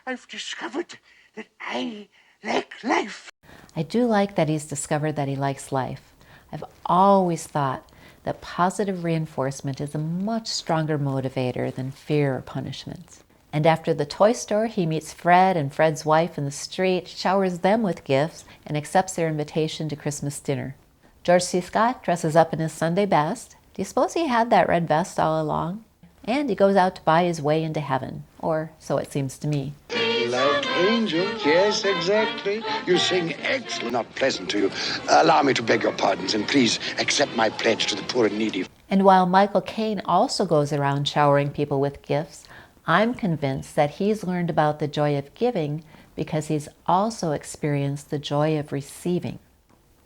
I've discovered that I like life. I do like that he's discovered that he likes life. I've always thought that positive reinforcement is a much stronger motivator than fear or punishment. And after the toy store, he meets Fred and Fred's wife in the street, showers them with gifts, and accepts their invitation to Christmas dinner. George C. Scott dresses up in his Sunday best. Do you suppose he had that red vest all along? And he goes out to buy his way into heaven, or so it seems to me. Like angels, yes, exactly. You sing excellent. Not pleasant to you. Allow me to beg your pardons, and please accept my pledge to the poor and needy. And while Michael Caine also goes around showering people with gifts, I'm convinced that he's learned about the joy of giving because he's also experienced the joy of receiving.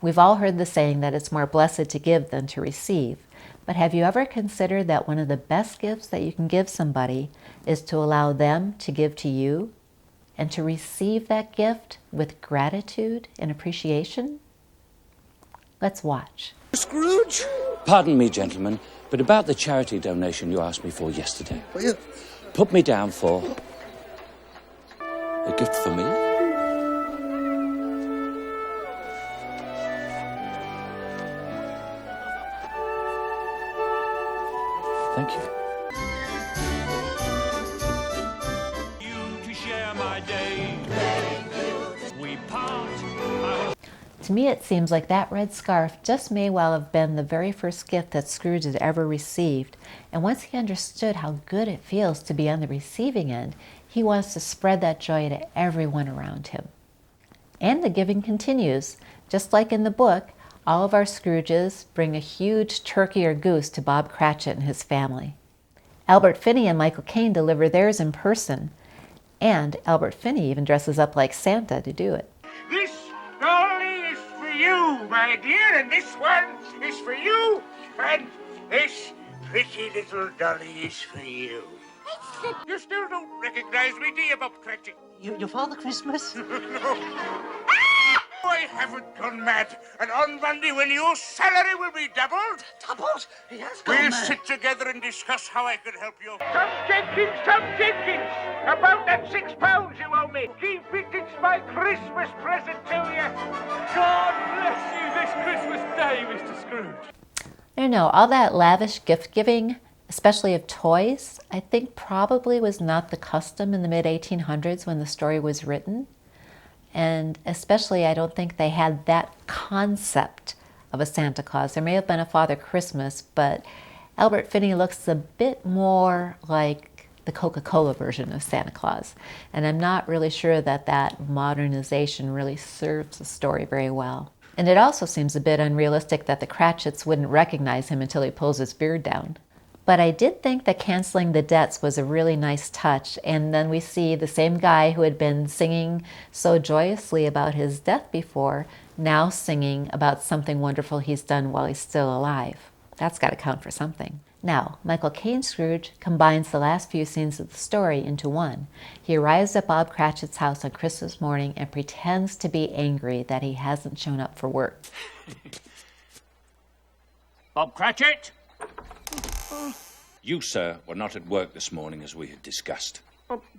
We've all heard the saying that it's more blessed to give than to receive, but have you ever considered that one of the best gifts that you can give somebody is to allow them to give to you and to receive that gift with gratitude and appreciation? Let's watch. Scrooge? Pardon me, gentlemen, but about the charity donation you asked me for yesterday. Well, Put me down for a gift for me. Thank you. To me, it seems like that red scarf just may well have been the very first gift that Scrooge had ever received. And once he understood how good it feels to be on the receiving end, he wants to spread that joy to everyone around him. And the giving continues. Just like in the book, all of our Scrooges bring a huge turkey or goose to Bob Cratchit and his family. Albert Finney and Michael Caine deliver theirs in person. And Albert Finney even dresses up like Santa to do it. This dolly is for you, my dear, and this one is for you, and this pretty little dolly is for you. You still don't recognize me, do you, Bob Cratchit? Your Father Christmas? No. I haven't gone mad, and on Monday when your salary will be doubled... Doubled? He has gone We'll mad. sit together and discuss how I can help you. Tom Jenkins! About that £6 you owe me. Keep it, it's my Christmas present to you. God bless you this Christmas Day, Mr. Scrooge. No, all that lavish gift giving, especially of toys, I think probably was not the custom in the mid-1800s when the story was written. And especially, I don't think they had that concept of a Santa Claus. There may have been a Father Christmas, but Albert Finney looks a bit more like the Coca-Cola version of Santa Claus. And I'm not really sure that that modernization really serves the story very well. And it also seems a bit unrealistic that the Cratchits wouldn't recognize him until he pulls his beard down. But I did think that canceling the debts was a really nice touch, and then we see the same guy who had been singing so joyously about his death before, now singing about something wonderful he's done while he's still alive. That's got to count for something. Now, Michael Caine's Scrooge combines the last few scenes of the story into one. He arrives at Bob Cratchit's house on Christmas morning and pretends to be angry that he hasn't shown up for work. Bob Cratchit? You, sir, were not at work this morning as we had discussed.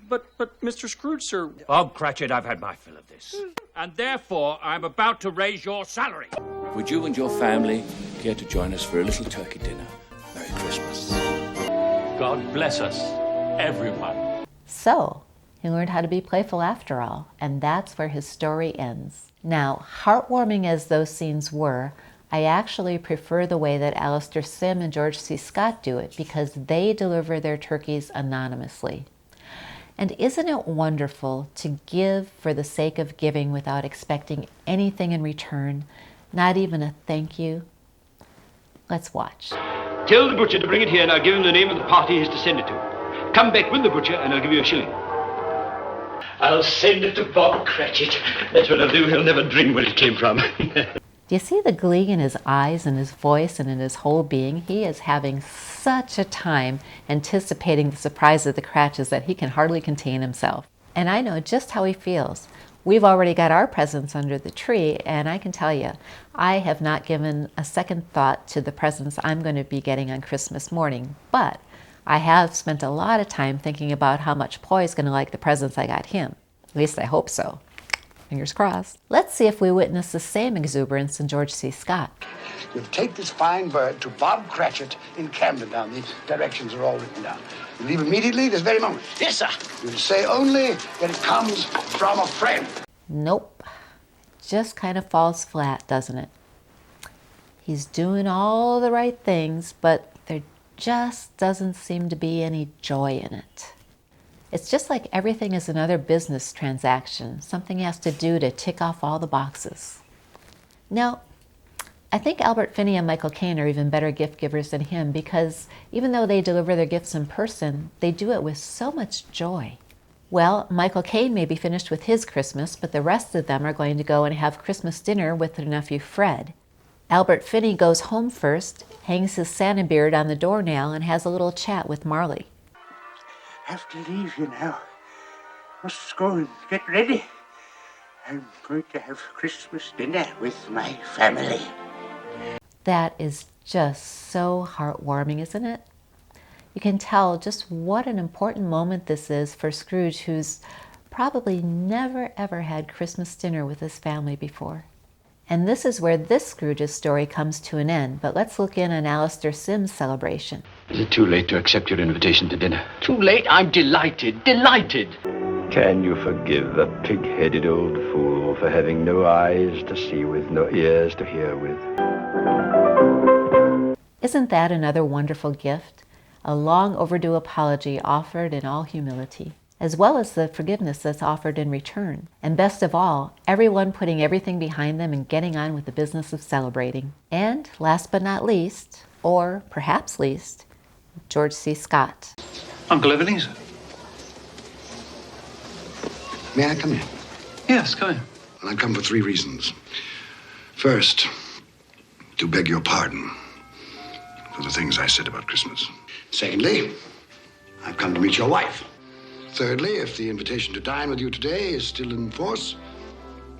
But Mr. Scrooge, sir... Bob Cratchit, I've had my fill of this. And therefore, I'm about to raise your salary. Would you and your family care to join us for a little turkey dinner? God bless us, everyone. So, he learned how to be playful after all, and that's where his story ends. Now, heartwarming as those scenes were, I actually prefer the way that Alastair Sim and George C. Scott do it because they deliver their turkeys anonymously. And isn't it wonderful to give for the sake of giving without expecting anything in return, not even a thank you? Let's watch. Tell the butcher to bring it here and I'll give him the name of the party he's to send it to. Come back with the butcher and I'll give you a shilling. I'll send it to Bob Cratchit. That's what I'll do. He'll never dream where it came from. Do you see the glee in his eyes and his voice and in his whole being? He is having such a time anticipating the surprise of the Cratchits that he can hardly contain himself. And I know just how he feels. We've already got our presents under the tree, and I can tell you, I have not given a second thought to the presents I'm going to be getting on Christmas morning, but I have spent a lot of time thinking about how much Poy's going to like the presents I got him. At least I hope so. Fingers crossed. Let's see if we witness the same exuberance in George C. Scott. You'll take this fine bird to Bob Cratchit in Camden Town. The directions are all written down. You leave immediately this very moment. Yes, sir. You'll say only that it comes from a friend. Nope. Just kind of falls flat, doesn't it? He's doing all the right things, but there just doesn't seem to be any joy in it. It's just like everything is another business transaction, something he has to do to tick off all the boxes. Now, I think Albert Finney and Michael Caine are even better gift givers than him because even though they deliver their gifts in person, they do it with so much joy. Well, Michael Caine may be finished with his Christmas, but the rest of them are going to go and have Christmas dinner with their nephew Fred. Albert Finney goes home first, hangs his Santa beard on the doornail, and has a little chat with Marley. I have to leave you now. Must go and get ready. I'm going to have Christmas dinner with my family. That is just so heartwarming, isn't it? You can tell just what an important moment this is for Scrooge, who's probably never ever had Christmas dinner with his family before. And this is where this Scrooge's story comes to an end, but let's look in on Alastair Sim's celebration. Is it too late to accept your invitation to dinner? Too late? I'm delighted, delighted. Can you forgive a pig-headed old fool for having no eyes to see with, no ears to hear with? Isn't that another wonderful gift? A long overdue apology offered in all humility, as well as the forgiveness that's offered in return. And best of all, everyone putting everything behind them and getting on with the business of celebrating. And last but not least, or perhaps least, George C. Scott. Uncle Ebenezer. May I come in? Yes, come in. Well, I've come for 3 reasons. First, to beg your pardon for the things I said about Christmas. Secondly, I've come to meet your wife. Thirdly, if the invitation to dine with you today is still in force,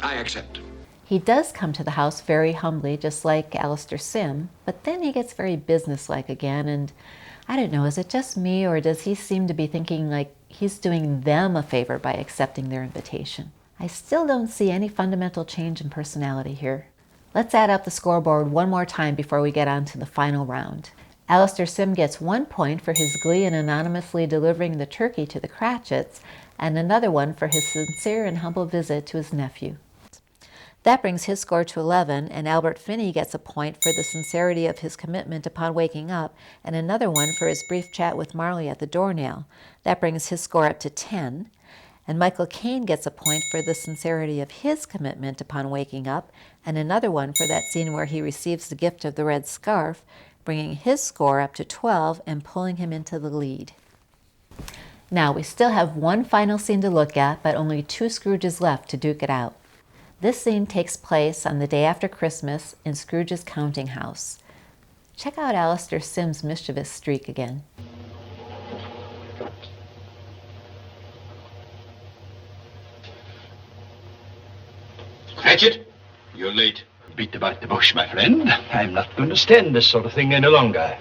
I accept. He does come to the house very humbly, just like Alastair Sim, but then he gets very businesslike again, and I don't know, is it just me, or does he seem to be thinking like he's doing them a favor by accepting their invitation? I still don't see any fundamental change in personality here. Let's add up the scoreboard one more time before we get on to the final round. Alastair Sim gets 1 point for his glee in anonymously delivering the turkey to the Cratchits, and another one for his sincere and humble visit to his nephew. That brings his score to 11, and Albert Finney gets a point for the sincerity of his commitment upon waking up, and another one for his brief chat with Marley at the doornail. That brings his score up to 10. And Michael Caine gets a point for the sincerity of his commitment upon waking up, and another one for that scene where he receives the gift of the red scarf, bringing his score up to 12 and pulling him into the lead. Now, we still have one final scene to look at, but only 2 Scrooges left to duke it out. This scene takes place on the day after Christmas in Scrooge's counting house. Check out Alastair Sim's mischievous streak again. Cratchit, you're late. Beat about the bush, my friend. I'm not going to stand this sort of thing any longer,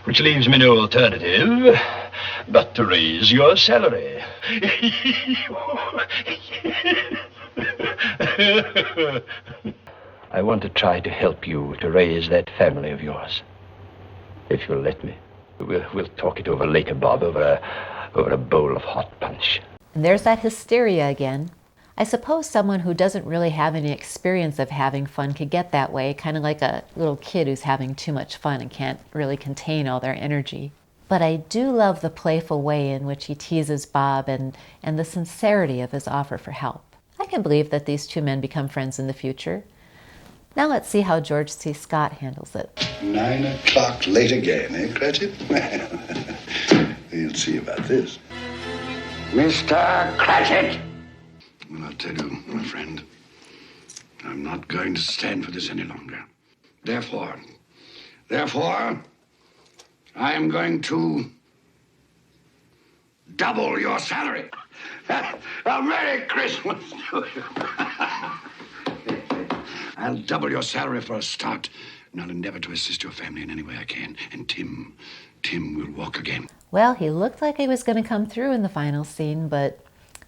which leaves me no alternative but to raise your salary. I want to try to help you to raise that family of yours, if you'll let me. We'll talk it over later, Bob, over a bowl of hot punch. And there's that hysteria again. I suppose someone who doesn't really have any experience of having fun could get that way, kind of like a little kid who's having too much fun and can't really contain all their energy. But I do love the playful way in which he teases Bob and the sincerity of his offer for help. I can believe that these two men become friends in the future. Now let's see how George C. Scott handles it. 9 o'clock late again, eh, Cratchit? We'll see about this. Mr. Cratchit! Well, I'll tell you, my friend, I'm not going to stand for this any longer. Therefore, I am going to double your salary. A Merry Christmas to you. I'll double your salary for a start, and I'll endeavor to assist your family in any way I can. And Tim will walk again. Well, he looked like he was going to come through in the final scene, but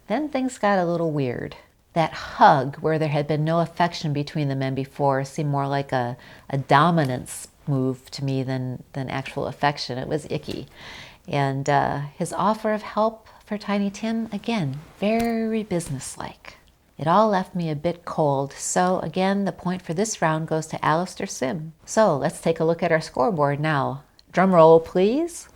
then things got a little weird. That hug, where there had been no affection between the men before, seemed more like a dominance move to me than actual affection. It was icky. And his offer of help for Tiny Tim, again, very businesslike. It all left me a bit cold, so again, the point for this round goes to Alastair Sim. So let's take a look at our scoreboard now. Drum roll, please.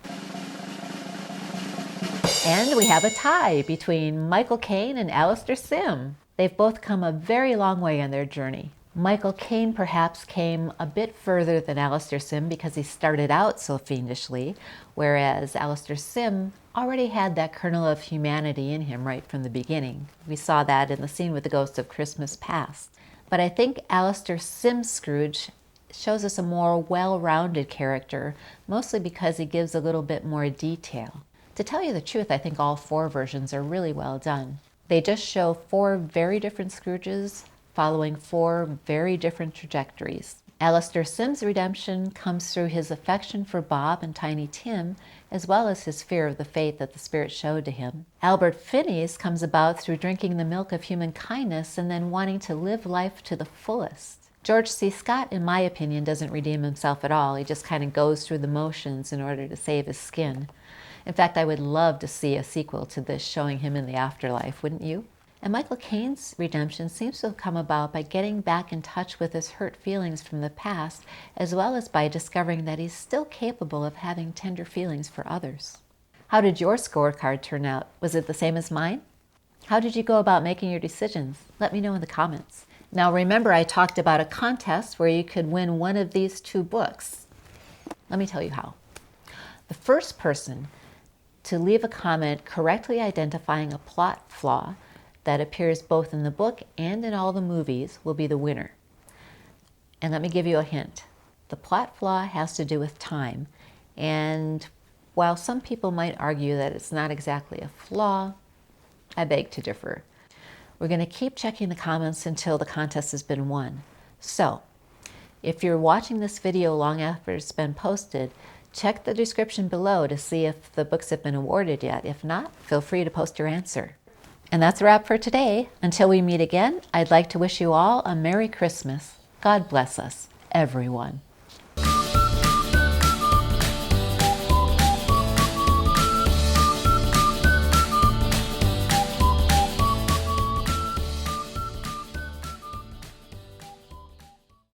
And we have a tie between Michael Caine and Alastair Sim. They've both come a very long way on their journey. Michael Caine perhaps came a bit further than Alastair Sim because he started out so fiendishly, whereas Alastair Sim already had that kernel of humanity in him right from the beginning. We saw that in the scene with the Ghost of Christmas Past. But I think Alastair Sim's Scrooge shows us a more well-rounded character, mostly because he gives a little bit more detail. To tell you the truth, I think all 4 versions are really well done. They just show 4 very different Scrooges following 4 very different trajectories. Alastair Sim's redemption comes through his affection for Bob and Tiny Tim, as well as his fear of the fate that the spirit showed to him. Albert Finney's comes about through drinking the milk of human kindness and then wanting to live life to the fullest. George C. Scott, in my opinion, doesn't redeem himself at all. He just kind of goes through the motions in order to save his skin. In fact, I would love to see a sequel to this showing him in the afterlife, wouldn't you? And Michael Caine's redemption seems to have come about by getting back in touch with his hurt feelings from the past, as well as by discovering that he's still capable of having tender feelings for others. How did your scorecard turn out? Was it the same as mine? How did you go about making your decisions? Let me know in the comments. Now remember, I talked about a contest where you could win one of these 2 books. Let me tell you how. The first person to leave a comment correctly identifying a plot flaw that appears both in the book and in all the movies will be the winner. And let me give you a hint. The plot flaw has to do with time, and while some people might argue that it's not exactly a flaw, I beg to differ. We're going to keep checking the comments until the contest has been won. So, if you're watching this video long after it's been posted, check the description below to see if the books have been awarded yet. If not, feel free to post your answer. And that's a wrap for today. Until we meet again, I'd like to wish you all a Merry Christmas. God bless us, everyone.